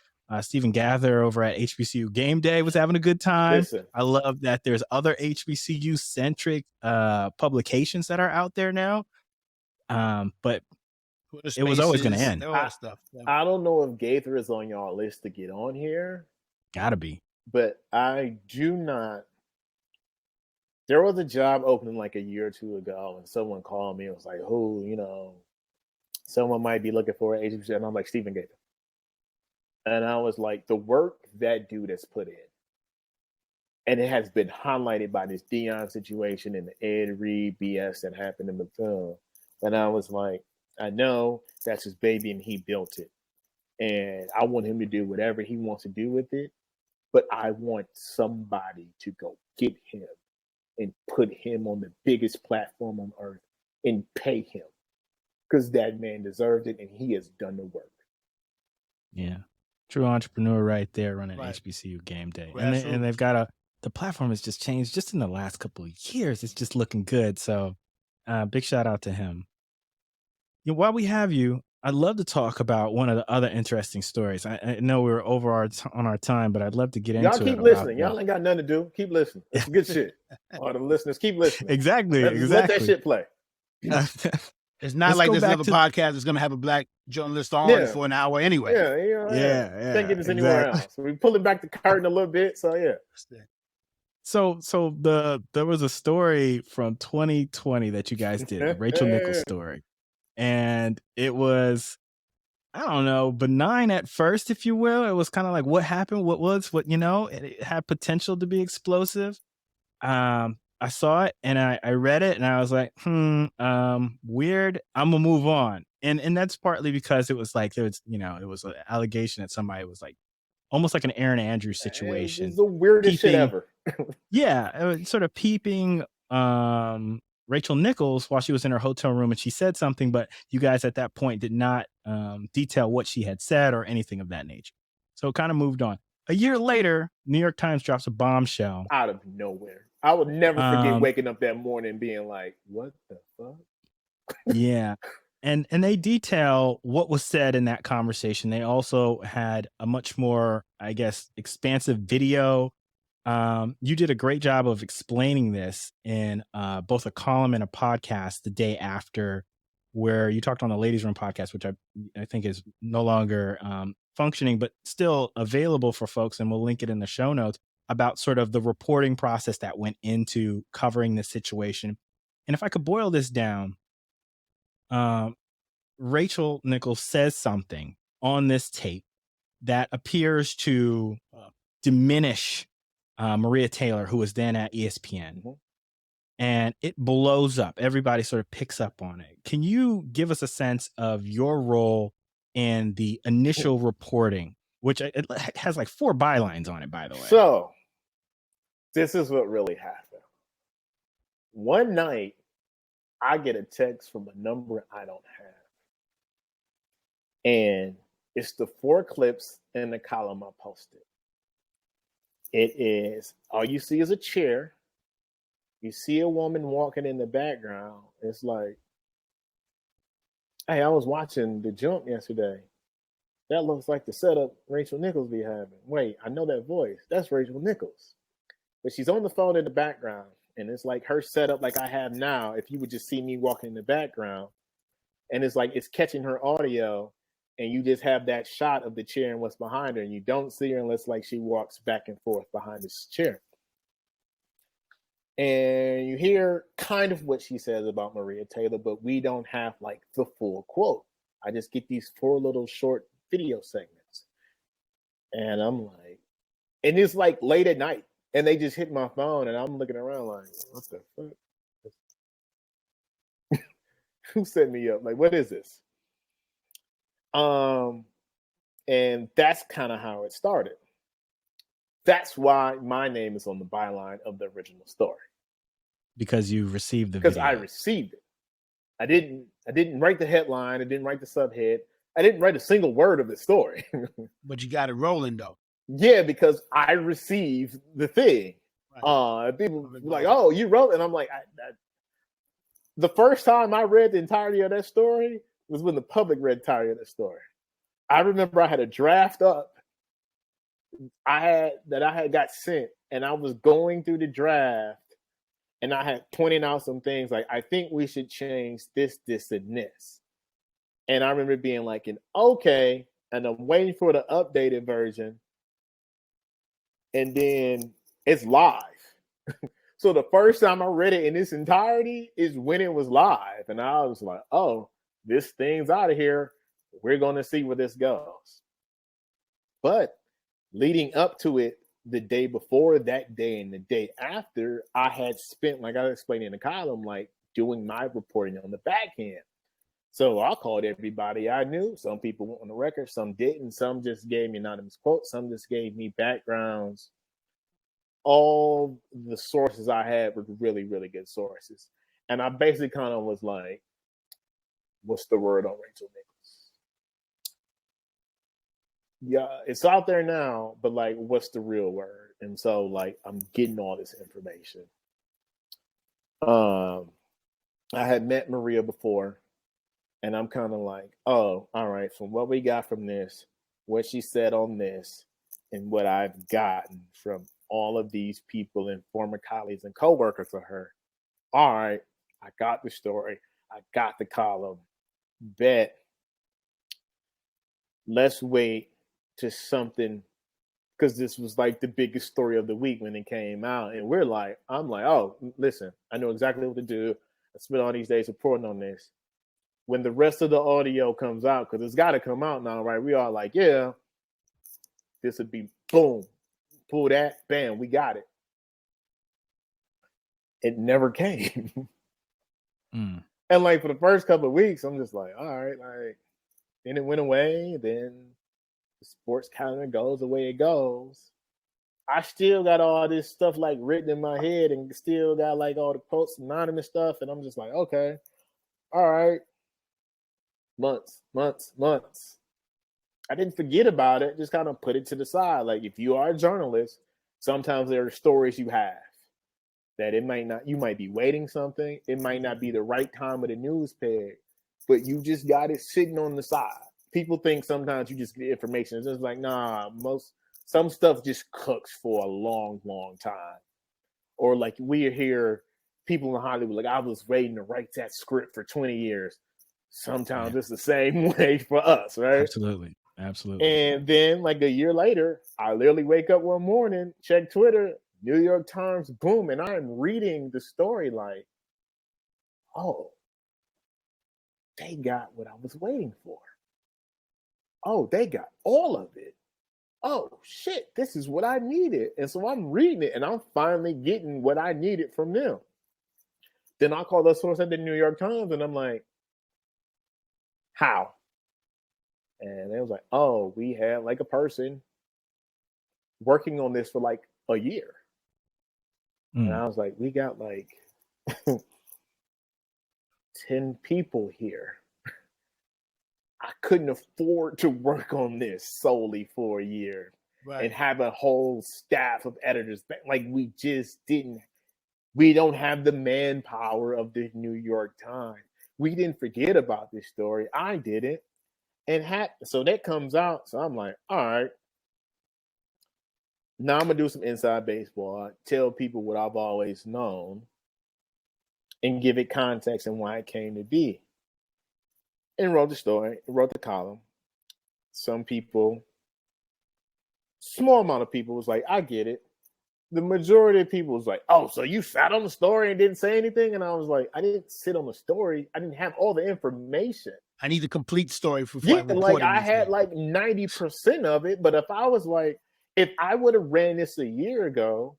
Stephen Gaither over at HBCU Game Day was having a good time. Listen. I love that there's other HBCU centric publications that are out there now. But it was always going to end. I don't know if Gaither is on y'all list to get on here. Gotta be. But I do not. There was a job opening like a year or two ago, and someone called me and was like, "Oh, you know, someone might be looking for an HBCU," and I'm like, "Stephen Gaither." And I was like, the work that dude has put in, and it has been highlighted by this Deion situation and the Ed Reed BS that happened in the film. And I was like, I know that's his baby and he built it. And I want him to do whatever he wants to do with it. But I want somebody to go get him and put him on the biggest platform on earth and pay him. Because that man deserved it and he has done the work. Yeah. True entrepreneur right there running Right. HBCU game day. Well, And, absolutely. and they've got the platform has just changed just in the last couple of years. It's just looking good. So big shout out to him. You know, while we have you, I'd love to talk about one of the other interesting stories. I know we're over on our time, but I'd love to get Y'all into keep it. listening. Y'all ain't got nothing to do. Keep listening. It's good shit. All the listeners, keep listening. Exactly. Let that shit play. It's not Let's like go this back other to- podcast is going to have a black journalist on Yeah. for an hour anyway. Yeah. Can't get this anywhere exactly. else. We're pulling back the curtain a little bit. So yeah. So there was a story from 2020 that you guys did, the Rachel Nichols story. And it was, I don't know, benign at first, if you will. It was kind of like what happened, it had potential to be explosive. I saw it and I read it and I was like, weird. I'm gonna move on. And that's partly because it was like it was an allegation that somebody was like almost like an Aaron Andrews situation. It's the weirdest shit ever. Yeah, it was sort of peeping Rachel Nichols while she was in her hotel room, and she said something, but you guys at that point did not detail what she had said or anything of that nature. So it kind of moved on. A year later, New York Times drops a bombshell. Out of nowhere. I would never forget waking up that morning and being like, what the fuck? Yeah. And they detail what was said in that conversation. They also had a much more, I guess, expansive video. You did a great job of explaining this in both a column and a podcast the day after, where you talked on the Ladies Room podcast, which I think is no longer functioning, but still available for folks. And we'll link it in the show notes about sort of the reporting process that went into covering this situation. And if I could boil this down, Rachel Nichols says something on this tape that appears to diminish Maria Taylor, who was then at ESPN. Mm-hmm. And it blows up. Everybody sort of picks up on it. Can you give us a sense of your role in the initial reporting, which it has like 4 bylines on it, by the way? So, this is what really happened. One night, I get a text from a number I don't have. And it's the 4 clips in the column I posted. It is, all you see is a chair. You see a woman walking in the background. It's like, hey, I was watching The Jump yesterday. That looks like the setup Rachel Nichols be having. Wait, I know that voice. That's Rachel Nichols. But she's on the phone in the background. And it's like her setup like I have now, if you would just see me walking in the background. And it's like it's catching her audio. And you just have that shot of the chair and what's behind her. And you don't see her unless like she walks back and forth behind this chair. And you hear kind of what she says about Maria Taylor, but we don't have like the full quote. I just get these 4 little short video segments. And I'm like, and it's like late at night. And they just hit my phone and I'm looking around like, what the fuck? Who set me up? Like, what is this? And that's kind of how it started. That's why my name is on the byline of the original story. Because you received the video. Because I received it. I didn't write the headline. I didn't write the subhead. I didn't write a single word of the story. But you got it rolling though. Yeah, because I received the thing. Right. People were like, oh, you wrote it. And I'm like, the first time I read the entirety of that story was when the public read the entirety of that story. I remember I had a draft up I had got sent, and I was going through the draft, and I had pointed out some things like, I think we should change this, and this. And I remember being like, okay, and I'm waiting for the updated version, and then it's live. So the first time I read it in its entirety is when it was live, and I was like, oh, this thing's out of here. We're going to see where this goes. But leading up to it, the day before, that day, and the day after, I had spent, like I explained in the column, like doing my reporting on the back end. So I called everybody I knew. Some people went on the record, some didn't. Some just gave me anonymous quotes. Some just gave me backgrounds. All the sources I had were really, really good sources. And I basically kind of was like, what's the word on Rachel Nichols? Yeah, it's out there now, but like, what's the real word? And so, like, I'm getting all this information. I had met Maria before. And I'm kind of like, oh, all right, from what we got from this, what she said on this, and what I've gotten from all of these people and former colleagues and coworkers of her, all right, I got the story. I got the column. Bet. Let's wait to something, because this was like the biggest story of the week when it came out. And I'm like, oh, listen, I know exactly what to do. I spent all these days reporting on this. When the rest of the audio comes out, because it's got to come out now, right? We are like, yeah, this would be boom, pull that, bam, we got it. It never came. And like for the first couple of weeks, I'm just like, all right, like, then it went away. Then the sports calendar goes the way it goes. I still got all this stuff like written in my head and still got like all the quotes, anonymous stuff. And I'm just like, okay, all right. Months. I didn't forget about it, just kind of put it to the side. Like, if you are a journalist, sometimes there are stories you have that you might be waiting something. It might not be the right time of the news peg, but you just got it sitting on the side. People think sometimes you just get information. It's just like, nah, some stuff just cooks for a long, long time. Or like we hear people in Hollywood, like, I was waiting to write that script for 20 years. Sometimes it's the same way for us, right? Absolutely. And then like a year later, I literally wake up one morning, check Twitter, New York Times, boom, and I'm reading the story like, oh, they got what I was waiting for. Oh, they got all of it. Oh, shit, this is what I needed. And so I'm reading it, and I'm finally getting what I needed from them. Then I call the source at the New York Times, and I'm like, how? And it was like, oh, we had like a person working on this for like a year. And I was like, we got like 10 people here. I couldn't afford to work on this solely for a year and have a whole staff of editors. Like, we don't have the manpower of the New York Times. We didn't forget about this story. I didn't. So that comes out. So I'm like, all right. Now I'm going to do some inside baseball. I tell people what I've always known and give it context and why it came to be. And wrote the story, wrote the column. Some people, small amount of people was like, I get it. The majority of people was like, oh, so you sat on the story and didn't say anything? And I was like, I didn't sit on the story. I didn't have all the information. I need the complete story for like I had like 90% of it. But if I would have ran this a year ago,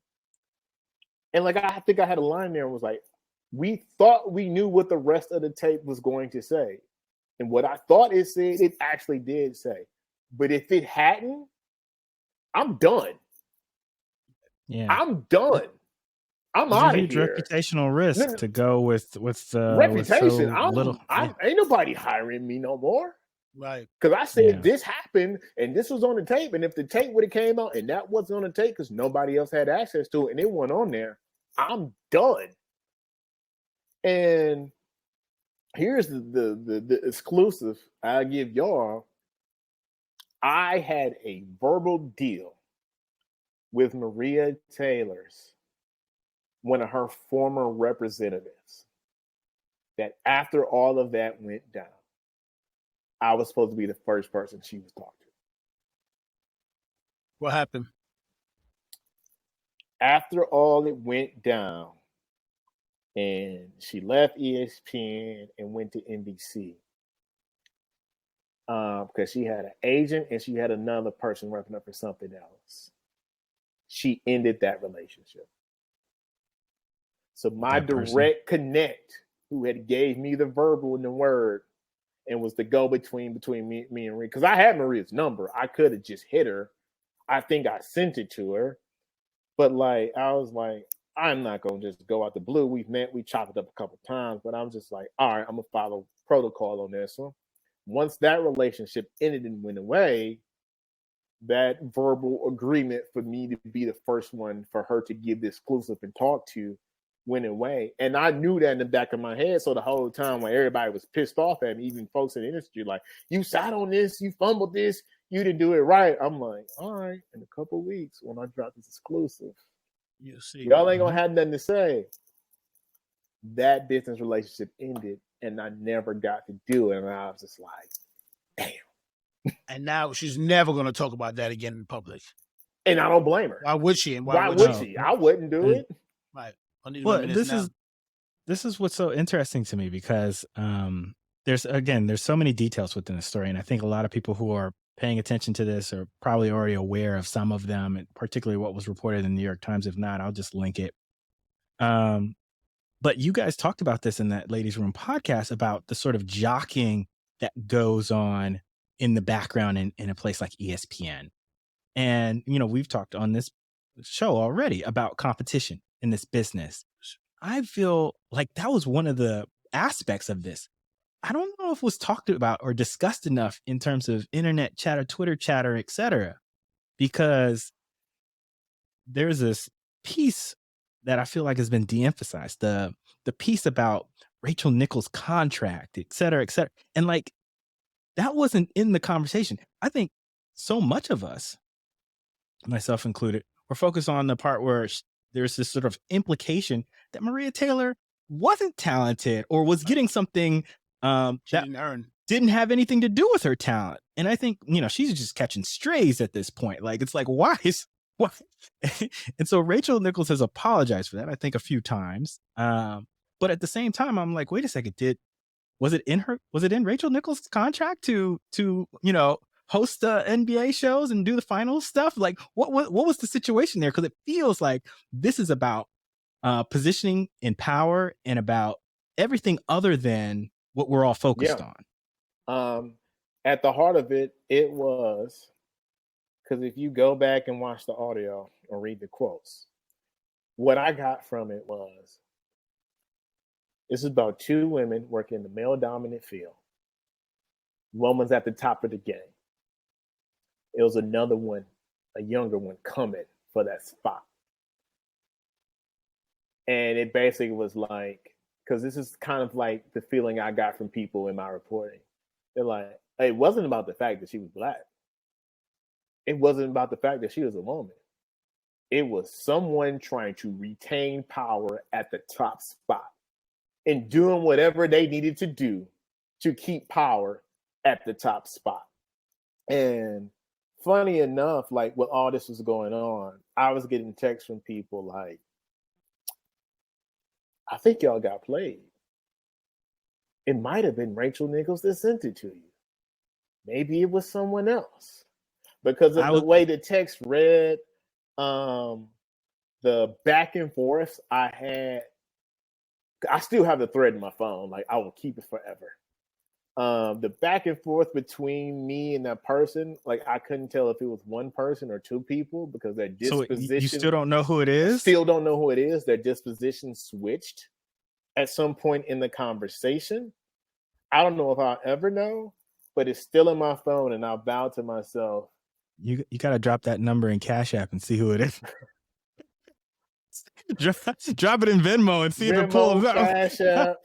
and like I think I had a line there was like, we thought we knew what the rest of the tape was going to say. And what I thought it said, it actually did say. But if it hadn't, I'm done. Yeah, I'm done. I'm out of here. Reputational risk to go with reputation. With ain't nobody hiring me no more. Right. Because I said this happened and this was on the tape. And if the tape would have came out and that wasn't on the tape because nobody else had access to it and it wasn't on there, I'm done. And here's the exclusive I give y'all. I had a verbal deal with Maria Taylor's, one of her former representatives, that after all of that went down, I was supposed to be the first person she was talking to. What happened? After all it went down, and she left ESPN and went to NBC, because she had an agent and she had another person working up for something else. She ended that relationship. So my direct connect, who had gave me the verbal and the word, and was the go between me and Maria, because I had Maria's number. I could have just hit her. I think I sent it to her, but like I was like, I'm not gonna just go out the blue. We've met, we chopped it up a couple times, but I'm just like, all right, I'm gonna follow protocol on this one. Once that relationship ended and went away, that verbal agreement for me to be the first one for her to give the exclusive and talk to went away. And I knew that in the back of my head. So the whole time when everybody was pissed off at me, even folks in the industry, like, you sat on this, you fumbled this, you didn't do it right. I'm like, all right, in a couple of weeks when I drop this exclusive, You see, y'all ain't gonna have nothing to say. That business relationship ended and I never got to do it. And I was just like, damn. And now she's never going to talk about that again in public. And I don't blame her. Why would she? And why would she? I wouldn't do it. Right. Well, this is what's so interesting to me, because there's so many details within the story, and I think a lot of people who are paying attention to this are probably already aware of some of them, and particularly what was reported in the New York Times. If not, I'll just link it. But you guys talked about this in that Ladies Room podcast about the sort of jockeying that goes on in the background in a place like ESPN. And, we've talked on this show already about competition in this business. I feel like that was one of the aspects of this. I don't know if it was talked about or discussed enough in terms of internet chatter, Twitter chatter, etc. Because there's this piece that I feel like has been de-emphasized. The piece about Rachel Nichols' contract, et cetera, et cetera. And like, that wasn't in the conversation. I think so much of us, myself included, were focused on the part where there's this sort of implication that Maria Taylor wasn't talented or was getting something that didn't have anything to do with her talent. And I think, she's just catching strays at this point. Like, it's like, why? And so Rachel Nichols has apologized for that, I think, a few times. But at the same time, I'm like, wait a second, was it in Rachel Nichols' contract to host the NBA shows and do the finals stuff? Like, what was the situation there? Because it feels like this is about positioning in power and about everything other than what we're all focused on. At the heart of it, it was, because if you go back and watch the audio or read the quotes, what I got from it was, this is about two women working in the male-dominant field. One was at the top of the game. It was another one, a younger one, coming for that spot. And it basically was like, because this is kind of like the feeling I got from people in my reporting. They're like, it wasn't about the fact that she was Black. It wasn't about the fact that she was a woman. It was someone trying to retain power at the top spot and doing whatever they needed to do to keep power at the top spot. And funny enough, like, when all this was going on, I was getting texts from people like, I think y'all got played. It might have been Rachel Nichols that sent it to you. Maybe it was someone else. Because of the way the text read, the back and forth I had, I still have the thread in my phone. Like, I will keep it forever. The back and forth between me and that person, like, I couldn't tell if it was one person or two people because their disposition. So you still don't know who it is? Still don't know who it is. Their disposition switched at some point in the conversation. I don't know if I'll ever know, but it's still in my phone, and I vowed to myself, you got to drop that number in Cash App and see who it is. Drop it in Venmo and see if it pulls up. Cash App.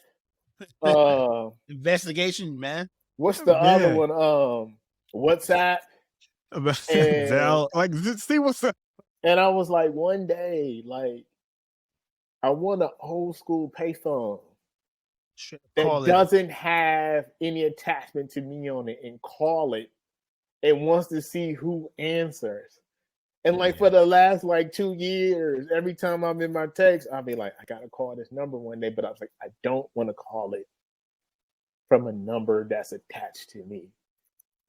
Investigation, man. What's the other one? WhatsApp. Zelle. Like, see what's up. And I was like, one day, like, I want an old school payphone that doesn't have any attachment to me on it, and call it and wants to see who answers. And like, for the last like 2 years, every time I'm in my text, I'll be like, I gotta call this number one day, but I was like, I don't want to call it from a number that's attached to me.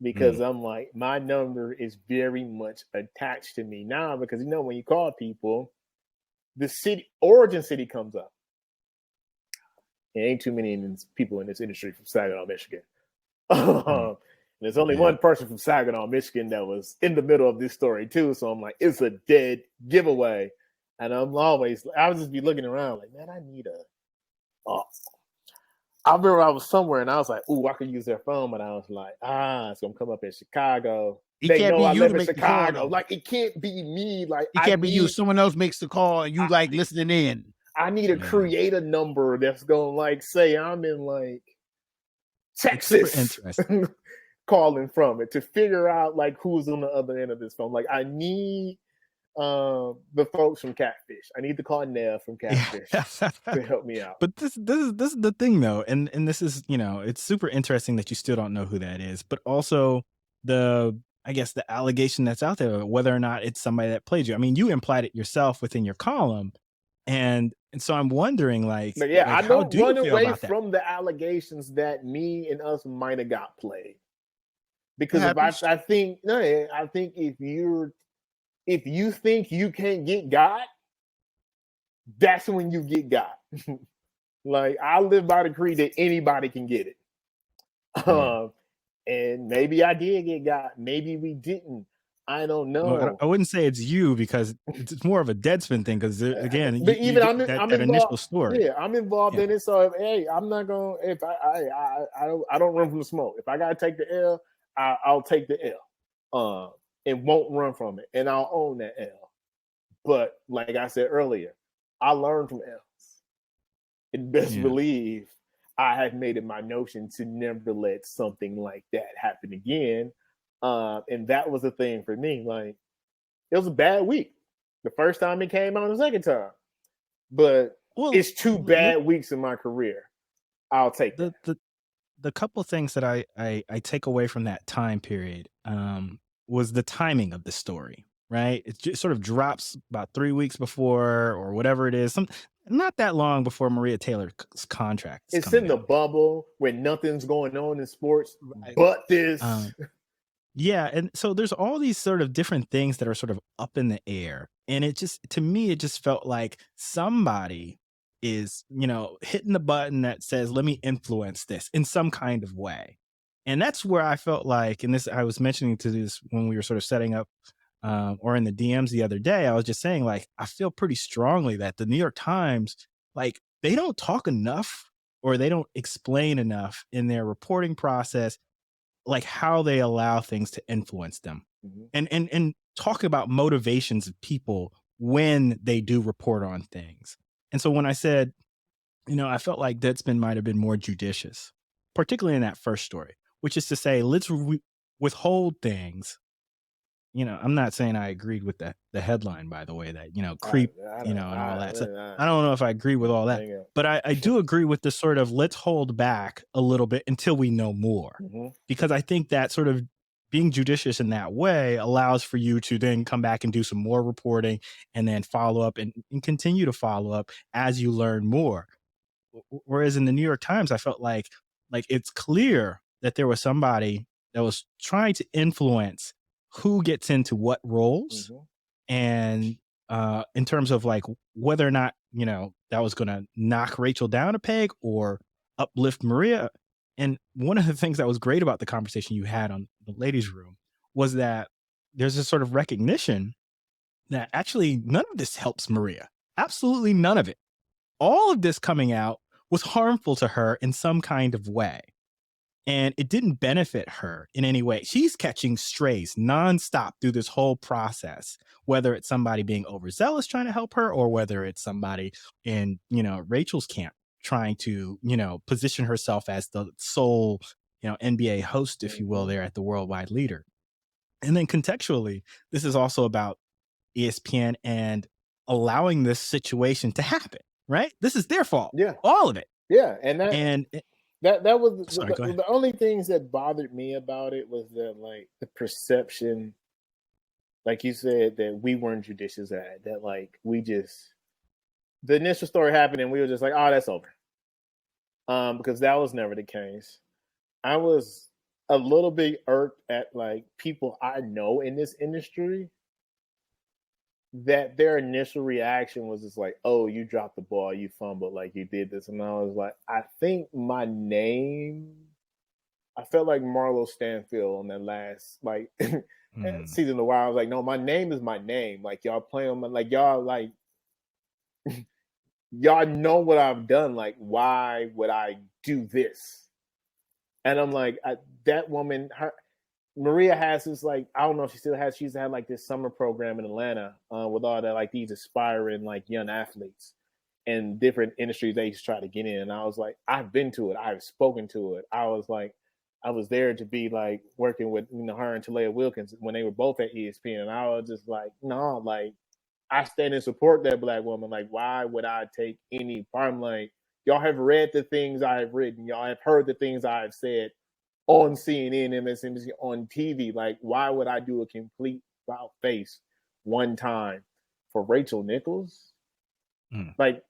because I'm like, my number is very much attached to me now because, when you call people, the origin city comes up. There ain't too many people in this industry from Saginaw, Michigan. There's only one person from Saginaw, Michigan that was in the middle of this story too. So I'm like, it's a dead giveaway. And I would just be looking around like, man, I need I remember I was somewhere and I was like, ooh, I could use their phone. But I was like, it's going to come up in Chicago. They know I live in Chicago. Like, it can't be me. Like, it can't be you. Someone else makes the call and you like listening in. I need to create a number that's going to like say I'm in like Texas calling from it to figure out like who's on the other end of this phone. Like, I need the folks from Catfish. I need to call Nev from Catfish to help me out. But this is the thing though, and this is, it's super interesting that you still don't know who that is, but also I guess the allegation that's out there, whether or not it's somebody that played you. I mean, you implied it yourself within your column, and so I'm wondering, like, I don't run away from the allegations that me and us might have got played, because I think if you think you can't get got, that's when you get got. Like, I live by the creed that anybody can get it. And maybe I did get got. Maybe we didn't. I don't know. Well, I wouldn't say it's you, because it's more of a Deadspin thing. Because again, but I'm that involved, initial story. Yeah, I'm involved in it. So I'm not gonna. If I don't run from the smoke. If I gotta take the L, I'll take the L. And won't run from it, and I'll own that L. But like I said earlier, I learned from L's. And best believe I have made it my notion to never let something like that happen again. And that was a thing for me. Like, it was a bad week. The first time it came out, the second time. But it's 2 bad weeks in my career. I'll take that. The couple things that I take away from that time period was the timing of the story, right? It just sort of drops about 3 weeks before, or whatever it is, not that long before Maria Taylor's contract. It's in the bubble when nothing's going on in sports, but this. And so there's all these sort of different things that are sort of up in the air, and to me, it just felt like somebody is, hitting the button that says, let me influence this in some kind of way. And that's where I felt like, and this, I was mentioning to this when we were sort of setting up or in the DMs the other day, I was just saying, like, I feel pretty strongly that the New York Times, like, they don't talk enough, or they don't explain enough in their reporting process, like how they allow things to influence them, and talk about motivations of people when they do report on things. And so when I said, I felt like Deadspin might have been more judicious, particularly in that first story, which is to say, let's withhold things. I'm not saying I agreed with the headline, by the way, that, creep, and all that. So I don't know if I agree with all that, but I do agree with the sort of, let's hold back a little bit until we know more, because I think that sort of being judicious in that way allows for you to then come back and do some more reporting, and then follow up and continue to follow up as you learn more. Whereas in the New York Times, I felt like it's clear that there was somebody that was trying to influence who gets into what roles, and in terms of like whether or not, that was going to knock Rachel down a peg or uplift Maria. And one of the things that was great about the conversation you had on the ladies' room was that there's a sort of recognition that actually none of this helps Maria. Absolutely none of it. All of this coming out was harmful to her in some kind of way. And it didn't benefit her in any way. She's catching strays nonstop through this whole process, whether it's somebody being overzealous trying to help her, or whether it's somebody in, Rachel's camp trying to, position herself as the sole, NBA host, if you will, there at the Worldwide Leader. And then contextually, this is also about ESPN and allowing this situation to happen, right? This is their fault. Yeah. All of it. Yeah. That was the only things that bothered me about it was that, like, the perception, like you said, that we weren't judicious at it, that like the initial story happened and we were just like, oh, that's over. Because that was never the case. I was a little bit irked at like people I know in this industry that their initial reaction was just like, "Oh, you dropped the ball, you fumbled, like you did this," and I was like, I think my name. I felt like Marlo Stanfield on that last like season of Wild. I was like, no, my name is my name. Like y'all playing like y'all like y'all know what I've done. Like, why would I do this? And I'm like, that woman, Maria has this like, I don't know if she still has. She used to have like this summer program in Atlanta with all that like these aspiring like young athletes in different industries they used to try to get in. And I was like, I've been to it. I've spoken to it. I was like, I was there to be like working with her and Talia Wilkins when they were both at ESPN, and I was just like, no, like I stand and support that black woman. Like, why would I take any part? I'm like, y'all have read the things I have written, y'all have heard the things I have said on CNN, MSNBC, on TV. Like, why would I do a complete about face one time for Rachel Nichols? Like,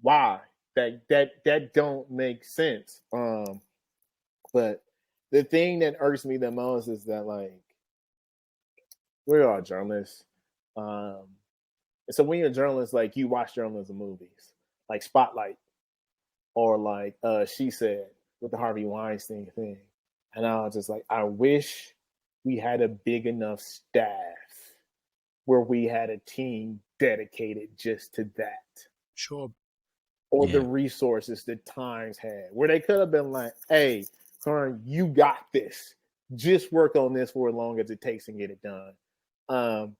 why? That don't make sense. But the thing that irks me the most is that like we're all journalists. So when you're a journalist, like you watch journalism movies, like Spotlight, or like She Said with the Harvey Weinstein thing. And I was just like, I wish we had a big enough staff where we had a team dedicated just to that. Sure. Or the resources that Times had, where they could have been like, hey, Carron, you got this. Just work on this for as long as it takes and get it done.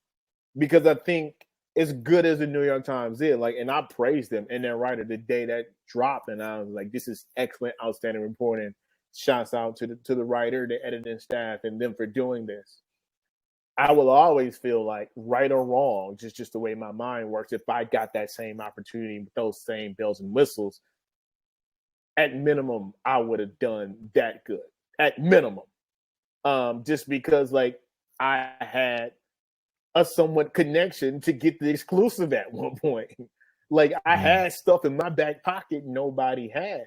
Because I think as good as the New York Times is, like, and I praised them and their writer the day that dropped, and I was like, this is excellent, outstanding reporting. Shouts out to the writer, the editing staff, and them for doing this. I will always feel like, right or wrong, just the way my mind works, if I got that same opportunity with those same bells and whistles, at minimum, I would have done that good. At minimum. Just because like I had a somewhat connection to get the exclusive at one point. Like I had stuff in my back pocket nobody had.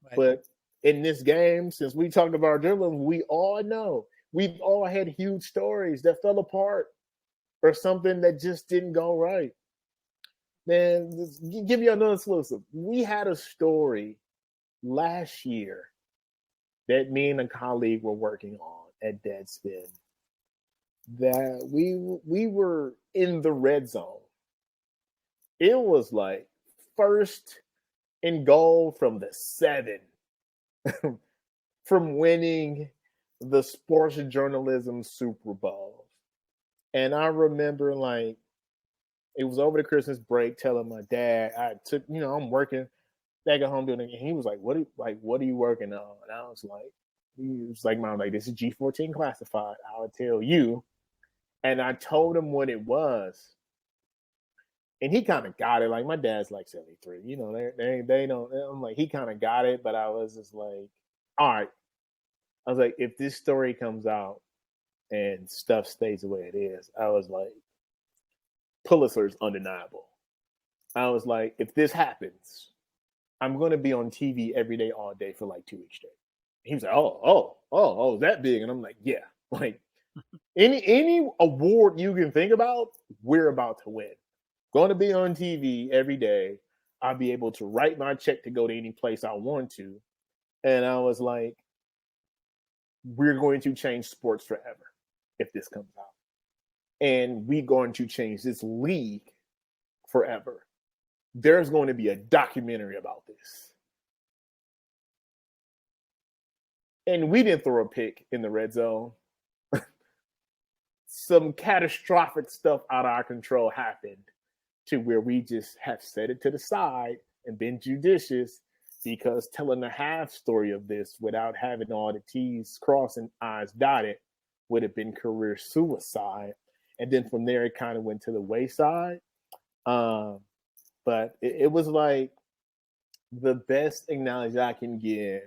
Right. But in this game, since we talked about journalism, we all know we've all had huge stories that fell apart or something that just didn't go right. Man, give you another exclusive. We had a story last year that me and a colleague were working on at Deadspin that we were in the red zone. It was like first and goal from the 7 from winning the sports journalism Super Bowl. And I remember like it was over the Christmas break telling my dad, I took, I'm working back at home doing it. And he was like, what are you working on? And I was like, Mom, like, this is G14 classified. I'll tell you. And I told him what it was. And he kind of got it. Like, my dad's like 73. They don't, I'm like, he kind of got it. But I was just like, all right. I was like, if this story comes out and stuff stays the way it is, I was like, Pulitzer's undeniable. I was like, if this happens, I'm going to be on TV every day, all day for like 2 weeks straight. He was like, oh, is that big? And I'm like, yeah, like any award you can think about, we're about to win. Going to be on TV every day. I'll be able to write my check to go to any place I want to. And I was like, we're going to change sports forever if this comes out. And we're going to change this league forever. There's going to be a documentary about this. And we didn't throw a pick in the red zone. Some catastrophic stuff out of our control happened to where we just have set it to the side and been judicious, because telling the half story of this without having all the T's crossed and I's dotted would have been career suicide. And then from there, it kind of went to the wayside. But it was like the best analogy I can give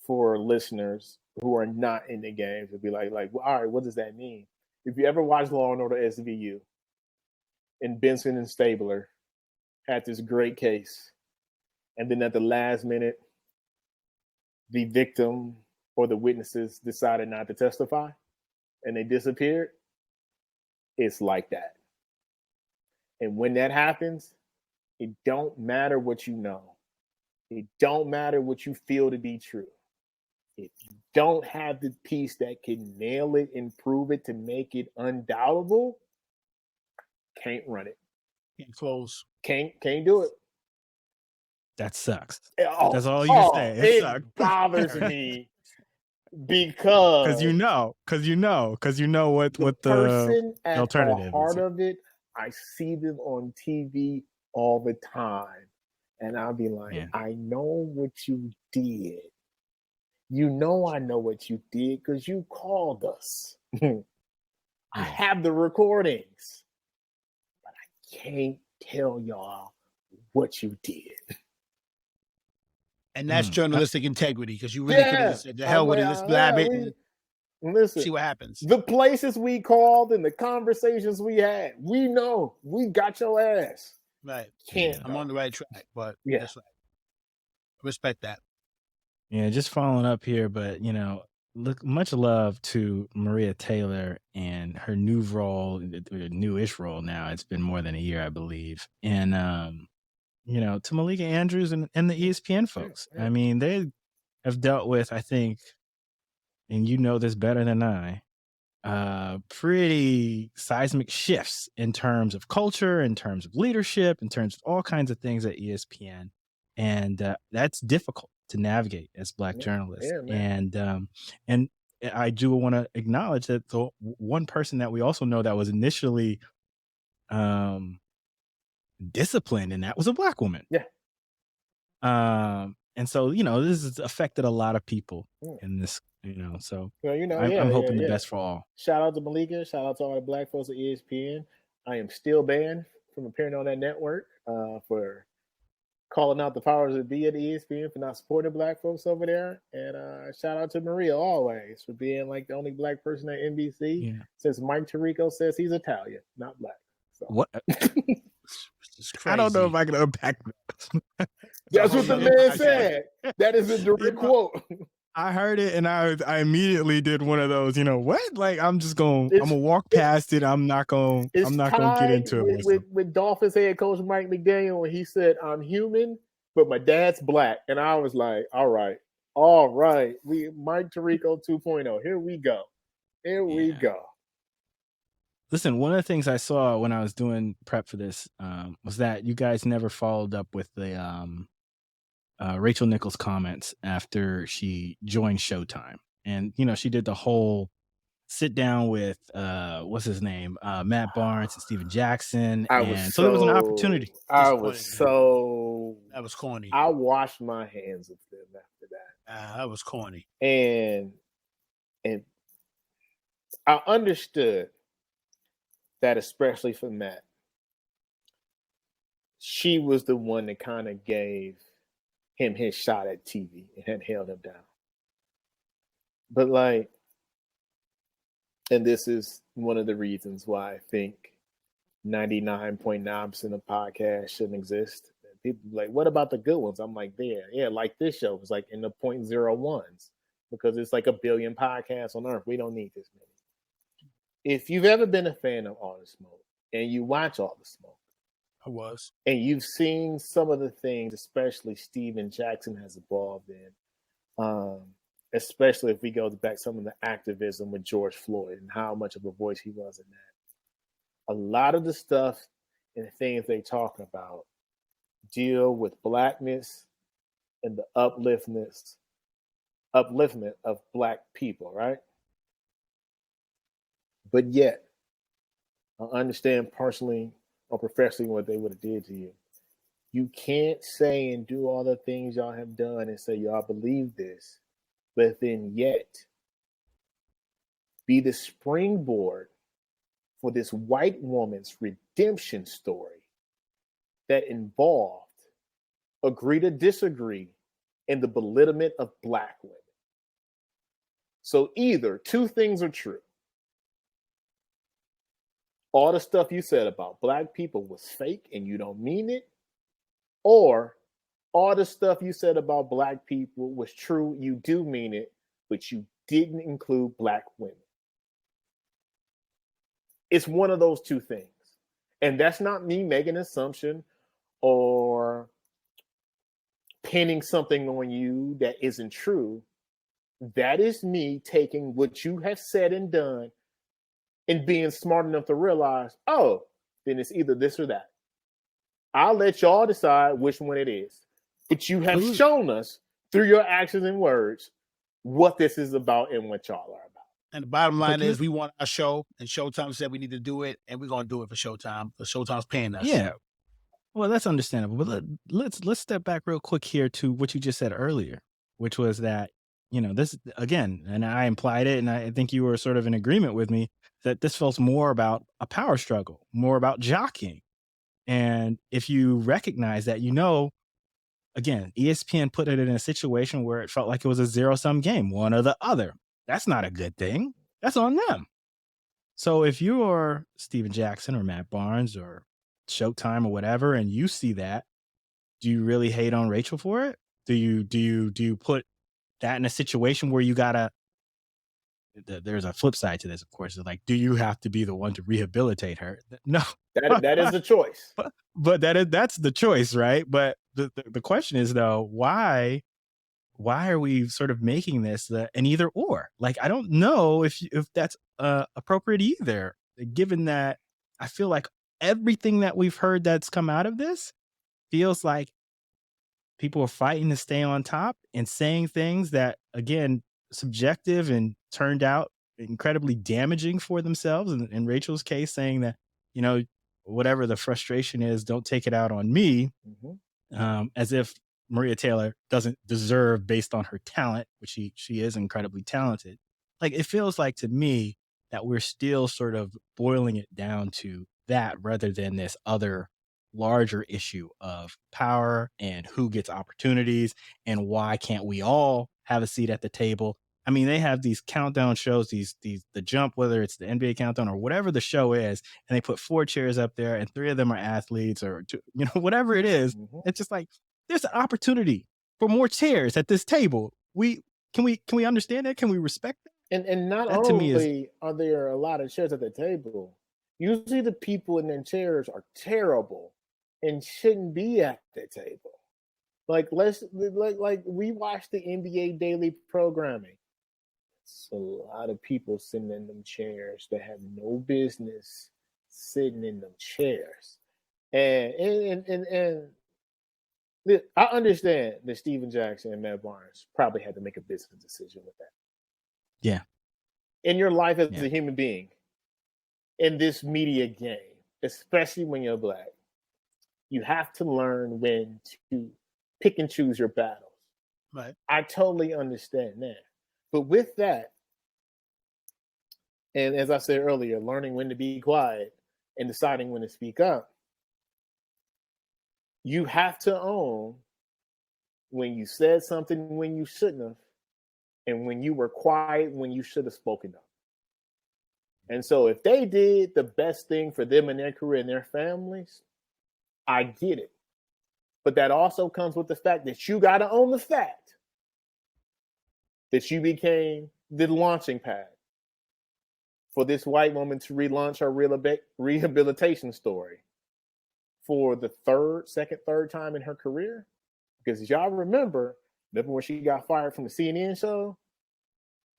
for listeners who are not in the games would be like, well, all right, what does that mean? If you ever watched Law and Order SVU, and Vincent and Stabler had this great case, and then at the last minute, the victim or the witnesses decided not to testify and they disappeared, it's like that. And when that happens, it don't matter what you know. It don't matter what you feel to be true. If you don't have the piece that can nail it and prove it to make it undoubtable, can't run it. Can't close. Can't do it. That sucks. Oh, That's all you can say. It sucks. Bothers me because you know what the person at alternative the heart is. of it, I see them on TV all the time, and I'll be like, Yeah. I know what you did. You know I know what you did because you called us. I have the recordings, but I can't tell y'all what you did. And that's journalistic integrity, because you really could have said, the hell with it, let's blab it and listen, see what happens. The places we called and the conversations we had, we know. We got your ass. Right. Can't. I'm on the right track, but Yeah. that's right. Respect that. Yeah, just following up here, but look, much love to Maria Taylor and her new role, newish role now. It's been more than a year, I believe. And to Malika Andrews and the ESPN folks. Yeah. I mean, they have dealt with, I think, and you know this better than I, pretty seismic shifts in terms of culture, in terms of leadership, in terms of all kinds of things at ESPN. And that's difficult to navigate as Black journalists. And I do want to acknowledge that the one person that we also know that was initially disciplined in that was a Black woman. Yeah. And so, this has affected a lot of people in this, so I'm hoping the best for all. Shout out to Malika. Shout out to all the Black folks at ESPN. I am still banned from appearing on that network for calling out the powers that be at ESPN for not supporting Black folks over there. And shout out to Maria always for being like the only Black person at NBC since Mike Tirico says he's Italian, not Black. So. What? I don't know if I can unpack that. That's what the man said. That is a direct quote. I heard it and I immediately did one of those, what? Like I'm gonna walk past it. I'm not gonna get into it. With Dolphins head coach Mike McDaniel when he said, I'm human, but my dad's Black. And I was like, all right. Mike Tirico 2.0. Here we go. We go. Listen, one of the things I saw when I was doing prep for this was that you guys never followed up with the Rachel Nichols comments after she joined Showtime. And, she did the whole sit down with, what's his name? Matt Barnes and Steven Jackson. So there was an opportunity. That was corny. I washed my hands of them after that. That was corny. And I understood that, especially for Matt, she was the one that kind of gave him his shot at TV and had held him down. But and this is one of the reasons why I think 99.9% of podcasts shouldn't exist. People like, what about the good ones? I'm like, like this show is like in the 0.01s because it's like 1 billion podcasts on earth. We don't need this many. If you've ever been a fan of All the Smoke and you watch All the Smoke, I was, and you've seen some of the things, especially Steven Jackson has evolved in, especially if we go back some of the activism with George Floyd and how much of a voice he was in that. A lot of the stuff and the things they talk about deal with Blackness and the upliftment of Black people, right? But yet, I understand personally or professionally what they would have did to you. You can't say and do all the things y'all have done and say y'all believe this, but then yet be the springboard for this white woman's redemption story that involved agree to disagree in the belittlement of Black women. So either two things are true. All the stuff you said about Black people was fake and you don't mean it, or all the stuff you said about Black people was true, you do mean it, but you didn't include Black women. It's one of those two things. And that's not me making an assumption or pinning something on you that isn't true. That is me taking what you have said and done and being smart enough to realize, oh, then it's either this or that. I'll let y'all decide which one it is. But you have shown us through your actions and words what this is about and what y'all are about. And the bottom line is we want our show, and Showtime said we need to do it, and we're going to do it for Showtime. Because Showtime's paying us. Yeah. Well, that's understandable. But let's step back real quick here to what you just said earlier, which was that, this again, and I implied it, and I think you were sort of in agreement with me that this feels more about a power struggle, more about jockeying. And if you recognize that, again, ESPN put it in a situation where it felt like it was a zero-sum game, one or the other. That's not a good thing. That's on them. So if you're Steven Jackson or Matt Barnes or Showtime or whatever, and you see that, do you really hate on Rachel for it? Do you put that in a situation where you gotta? There's a flip side to this, of course. It's like, do you have to be the one to rehabilitate her? No, that is the choice. But that's the choice, right? But the question is though, why are we sort of making this an either or? Like, I don't know if that's appropriate either, given that I feel like everything that we've heard that's come out of this feels like people are fighting to stay on top and saying things that, again, subjective and turned out incredibly damaging for themselves. And in Rachel's case, saying that, whatever the frustration is, don't take it out on me, as if Maria Taylor doesn't deserve based on her talent, which she is incredibly talented. Like, it feels like to me that we're still sort of boiling it down to that rather than this other larger issue of power and who gets opportunities and why can't we all have a seat at the table. I mean, they have these countdown shows, the jump, whether it's the NBA countdown or whatever the show is, and they put 4 chairs up there and 3 of them are athletes or whatever it is. It's just like, there's an opportunity for more chairs at this table. Can we understand that? Can we respect that? And not that only are there a lot of chairs at the table, usually the people in their chairs are terrible and shouldn't be at the table. Like we watch the NBA daily programming. It's a lot of people sitting in them chairs that have no business sitting in them chairs. And I understand that Steven Jackson and Matt Barnes probably had to make a business decision with that. Yeah. In your life as a human being, in this media game, especially when you're Black, you have to learn when to pick and choose your battles. Right. I totally understand that. But with that, and as I said earlier, learning when to be quiet and deciding when to speak up, you have to own when you said something when you shouldn't have, and when you were quiet when you should have spoken up. And so if they did the best thing for them and their career and their families, I get it. But that also comes with the fact that you got to own the fact that you became the launching pad for this white woman to relaunch her rehabilitation story for the third time in her career. Because y'all remember when she got fired from the CNN show,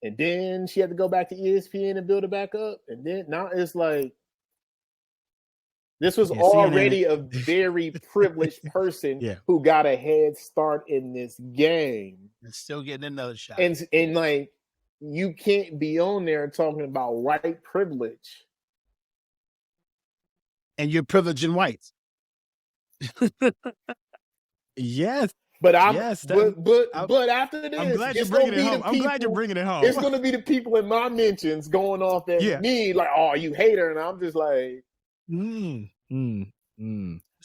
and then she had to go back to ESPN and build it back up, and then now it's like this was already a very privileged person who got a head start in this game, and still getting another shot. And like, you can't be on there talking about white privilege, and you're privileging whites. Yes. But but after this, I'm glad you're bringing it home. I'm glad you're bringing it home. It's going to be the people in my mentions going off at me like, "Oh, you hater," and I'm just like,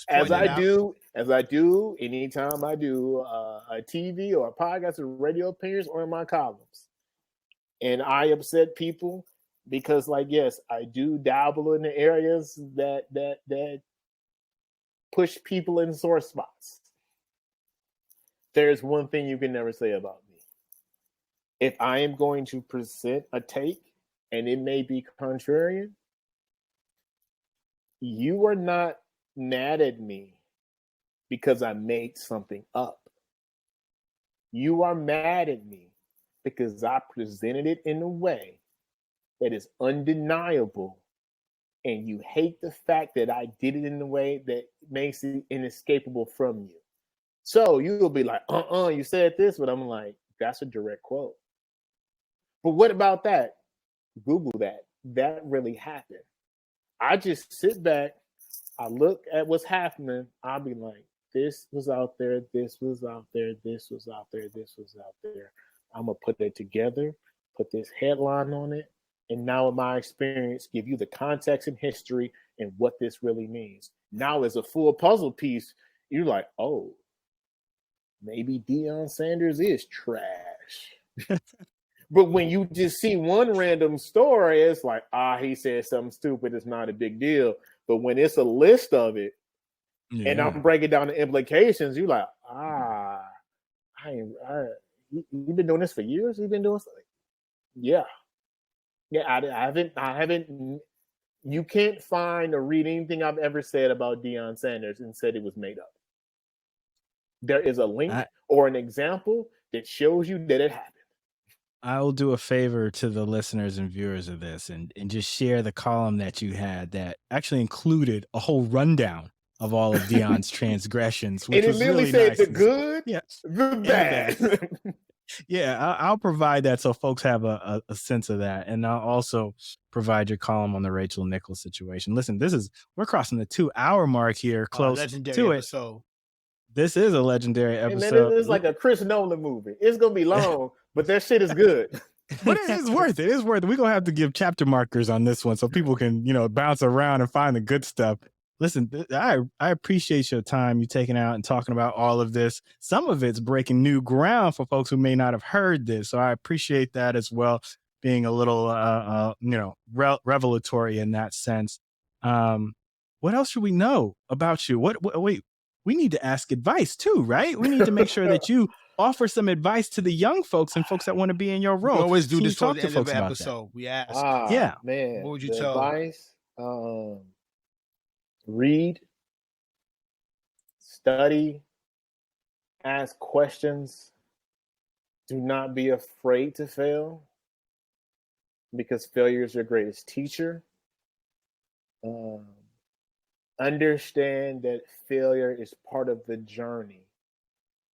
As I do anytime I do a TV or a podcast or radio appearance or in my columns, and I upset people because, like, yes, I do dabble in the areas that push people in sore spots. There's one thing you can never say about me. If I am going to present a take and it may be contrarian, you are not mad at me because I made something up. You are mad at me because I presented it in a way that is undeniable, and you hate the fact that I did it in a way that makes it inescapable from you. So you'll be like, you said this, but I'm like, that's a direct quote. But what about that? Google that. That really happened. I just sit back, I look at what's happening, I'll be like, this was out there, this was out there, this was out there, this was out there. I'm gonna put it together, put this headline on it, and now in my experience, give you the context and history and what this really means. Now, as a full puzzle piece, you're like, oh, maybe Deion Sanders is trash. But when you just see one random story, it's like, he said something stupid, it's not a big deal. But when it's a list of it, and I'm breaking down the implications, you're like, you've been doing this for years? You've been doing something? Yeah. Yeah, I haven't, you can't find or read anything I've ever said about Deion Sanders and said it was made up. There is a link or an example that shows you that it happened. I will do a favor to the listeners and viewers of this and just share the column that you had that actually included a whole rundown of all of Deion's transgressions, which was really said nice. The good, the bad. Yeah, I'll provide that so folks have a sense of that. And I'll also provide your column on the Rachel Nichols situation. Listen, we're crossing the 2-hour mark here, close legendary to episode. it. This is a legendary episode. Hey man, it's like a Chris Nolan movie. It's going to be long, but that shit is good. But it is worth it. It's worth it. We're going to have to give chapter markers on this one so people can, bounce around and find the good stuff. Listen, I appreciate your time you taking out and talking about all of this. Some of it's breaking new ground for folks who may not have heard this. So I appreciate that as well, being a little, revelatory in that sense. What else should we know about you? Wait, we need to ask advice too, right? We need to make sure that you offer some advice to the young folks and folks that want to be in your role. We always do Can this you talk towards to the end of folks the about episode. that? We ask. Yeah. Man. What would you the tell? Advice? Read, study, ask questions. Do not be afraid to fail, because failure is your greatest teacher. Understand that failure is part of the journey,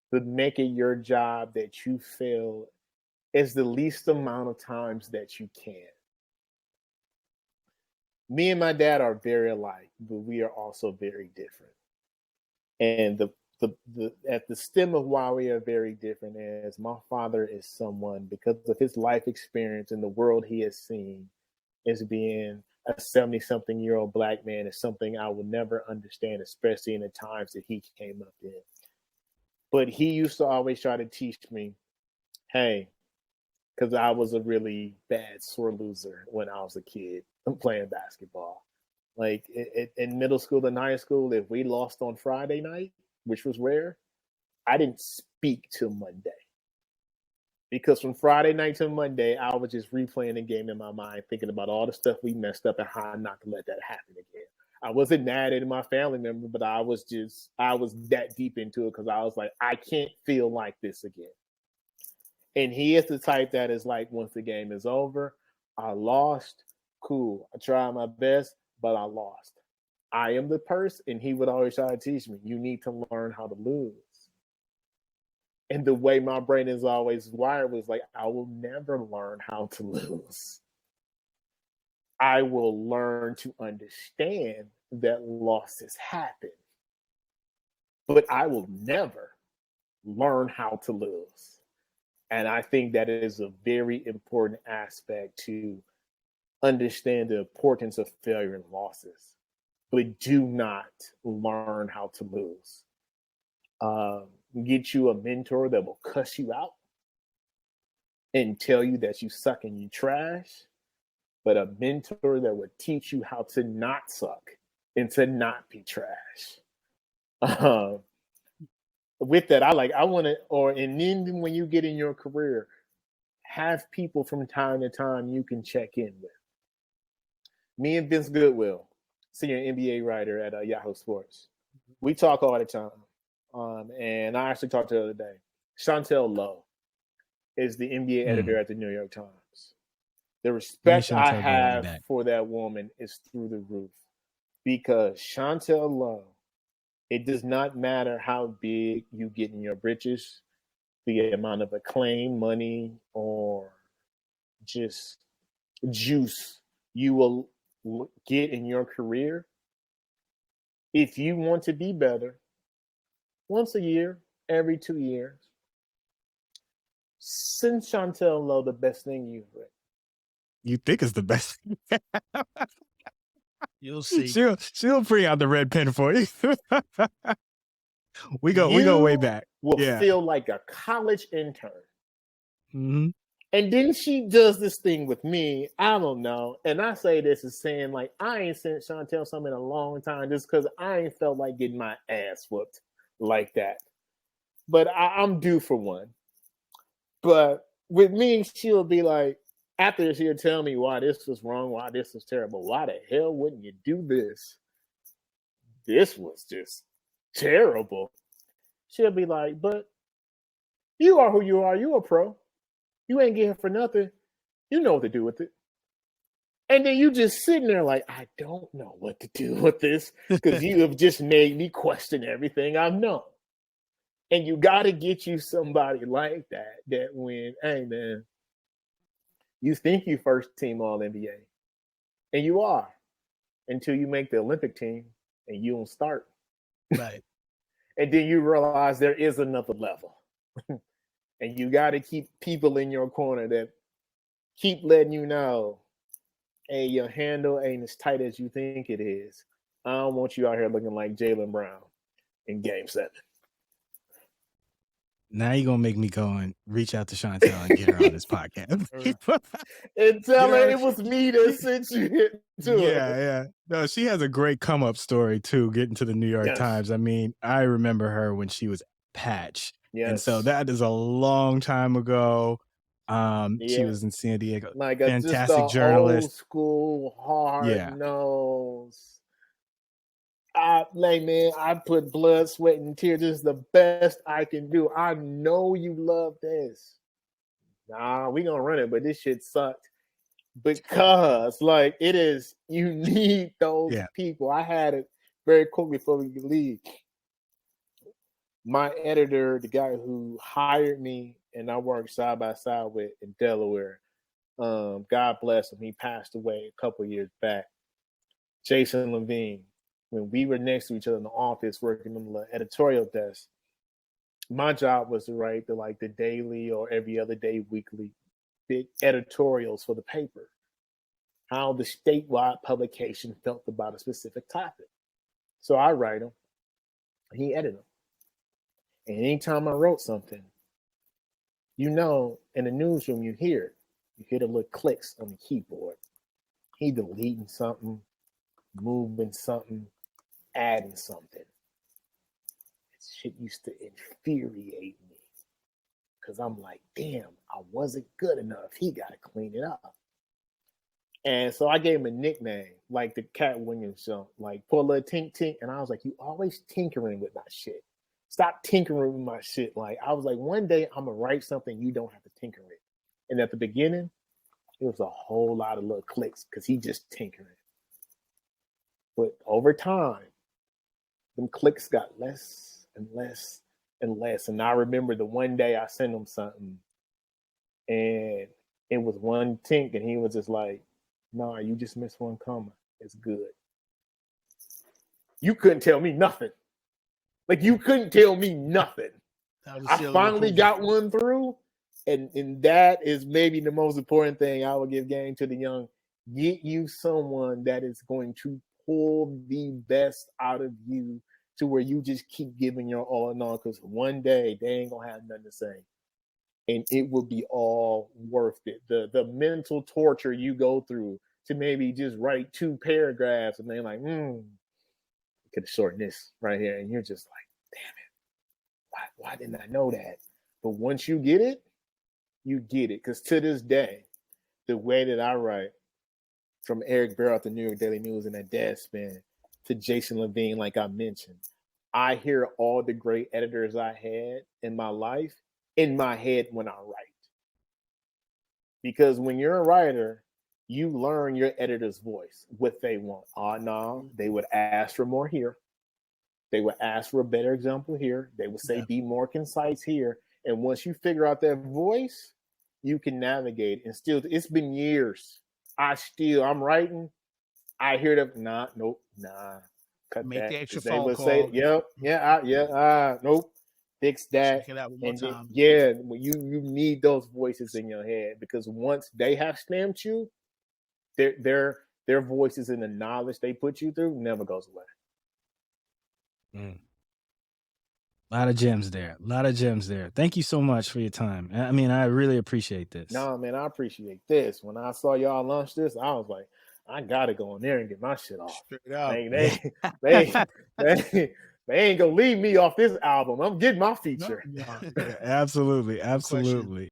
but make it your job that you fail as the least amount of times that you can. Me and my dad are very alike, but we are also very different. And the at the stem of why we are very different is my father is someone, because of his life experience and the world he has seen, as being a 70-something-year-old Black man, is something I will never understand, especially in the times that he came up in. But he used to always try to teach me, hey, because I was a really bad sore loser when I was a kid playing basketball. Like in middle school and high school, if we lost on Friday night, which was rare, I didn't speak till Monday. Because from Friday night to Monday, I was just replaying the game in my mind, thinking about all the stuff we messed up and how not to let that happen again. I wasn't mad at my family member, but I was that deep into it because I was like, I can't feel like this again. And he is the type that is like, once the game is over, I lost, cool. I tried my best, but I lost. I am the person, and he would always try to teach me, you need to learn how to lose. And the way my brain is always wired was like, I will never learn how to lose. I will learn to understand that losses happen, but I will never learn how to lose. And I think that is a very important aspect to understand the importance of failure and losses, but do not learn how to lose. Get you a mentor that will cuss you out and tell you that you suck and you trash, but a mentor that would teach you how to not suck and to not be trash. With that, and then when you get in your career, have people from time to time you can check in with. Me and Vince Goodwill, senior NBA writer at Yahoo Sports, we talk all the time. And I actually talked to her the other day. Shauntel Lowe is the NBA editor at the New York Times. The respect I have for that woman is through the roof, because Shauntel Lowe, it does not matter how big you get in your britches, the amount of acclaim, money, or just juice you will get in your career. If you want to be better, once a year, every 2 years, send Shauntel Lowe the best thing you've read. You think it's the best? You'll see. She'll bring out the red pen for you. we go way back. Will feel like a college intern. Mm-hmm. And then she does this thing with me. I don't know. And I say this as saying, like, I ain't sent Shauntel something in a long time just because I ain't felt like getting my ass whooped like that. But I'm due for one. But with me, she'll be like, after she'll tell me why this was wrong, why this was terrible. Why the hell wouldn't you do this? This was just terrible. She'll be like, but you are who you are. You a pro. You ain't get here for nothing. You know what to do with it. And then you just sitting there like, I don't know what to do with this because you have just made me question everything I've known. And you got to get you somebody like that when, hey, man, you think you first team All-NBA. And you are until you make the Olympic team and you don't start. Right. And then you realize there is another level. And you got to keep people in your corner that keep letting you know, hey, your handle ain't as tight as you think it is. I don't want you out here looking like Jaylen Brown in Game 7. Now you're going to make me go and reach out to Shauntel and get her on this podcast. And tell her it was me that sent you to her. Yeah. No, she has a great come-up story, too, getting to the New York Times. I mean, I remember her when she was Patch. Yes. And so that is a long time ago. She was in San Diego. Like fantastic journalist. Old school, hard nose. Man, I put blood, sweat, and tears. This is the best I can do. I know you love this. Nah, we gonna run it, but this shit sucked. Because, like, it is, you need those people. I had it very quickly before we could leave. My editor, the guy who hired me and I worked side by side with in Delaware, God bless him, he passed away a couple years back. Jason Levine, when we were next to each other in the office working on the editorial desk, my job was to write the daily or every other day, weekly big editorials for the paper, how the statewide publication felt about a specific topic. So I write them, he edited them. And anytime I wrote something, in the newsroom, you hear it. You hear the little clicks on the keyboard. He deleting something, moving something, adding something. This shit used to infuriate me because I'm like, damn, I wasn't good enough. He got to clean it up. And so I gave him a nickname, like the Cat Williams show, like pour a little tink tink. And I was like, you always tinkering with my shit. Stop tinkering with my shit. Like, I was like, one day I'm going to write something you don't have to tinker with. And at the beginning, it was a whole lot of little clicks because he just tinkering. But over time, them clicks got less and less and less. And I remember the one day I sent him something and it was one tink and he was just like, nah, you just missed one comma. It's good. You couldn't tell me nothing. Like, you couldn't tell me nothing. I finally got one through, and that is maybe the most important thing I would give game to the young. Get you someone that is going to pull the best out of you to where you just keep giving your all and all, because one day they ain't going to have nothing to say. And it will be all worth it. The mental torture you go through to maybe just write 2 paragraphs, and they're like, could have shortened this right here. And you're just like, damn it. Why didn't I know that? But once you get it, you get it. Because to this day, the way that I write, from Eric Barrow at the New York Daily News and at Deadspin to Jason Levine, like I mentioned, I hear all the great editors I had in my life in my head when I write. Because when you're a writer, you learn your editor's voice, what they want. Oh, no, they would ask for more here. They would ask for a better example here. They would say, be more concise here. And once you figure out that voice, you can navigate. And still, it's been years. I'm writing. I hear them. Nope. Cut Make that. the extra They phone would call. say, nope. Fix that. Check it out one more time. You need those voices in your head, because once they have stamped you, their voices and the knowledge they put you through never goes away. A lot of gems there. Thank you so much for your time. I mean, I really appreciate this. No, man, I appreciate this. When I saw y'all launch this, I was like, I gotta go in there and get my shit off. Straight up. They ain't gonna leave me off this album. I'm getting my feature. Absolutely.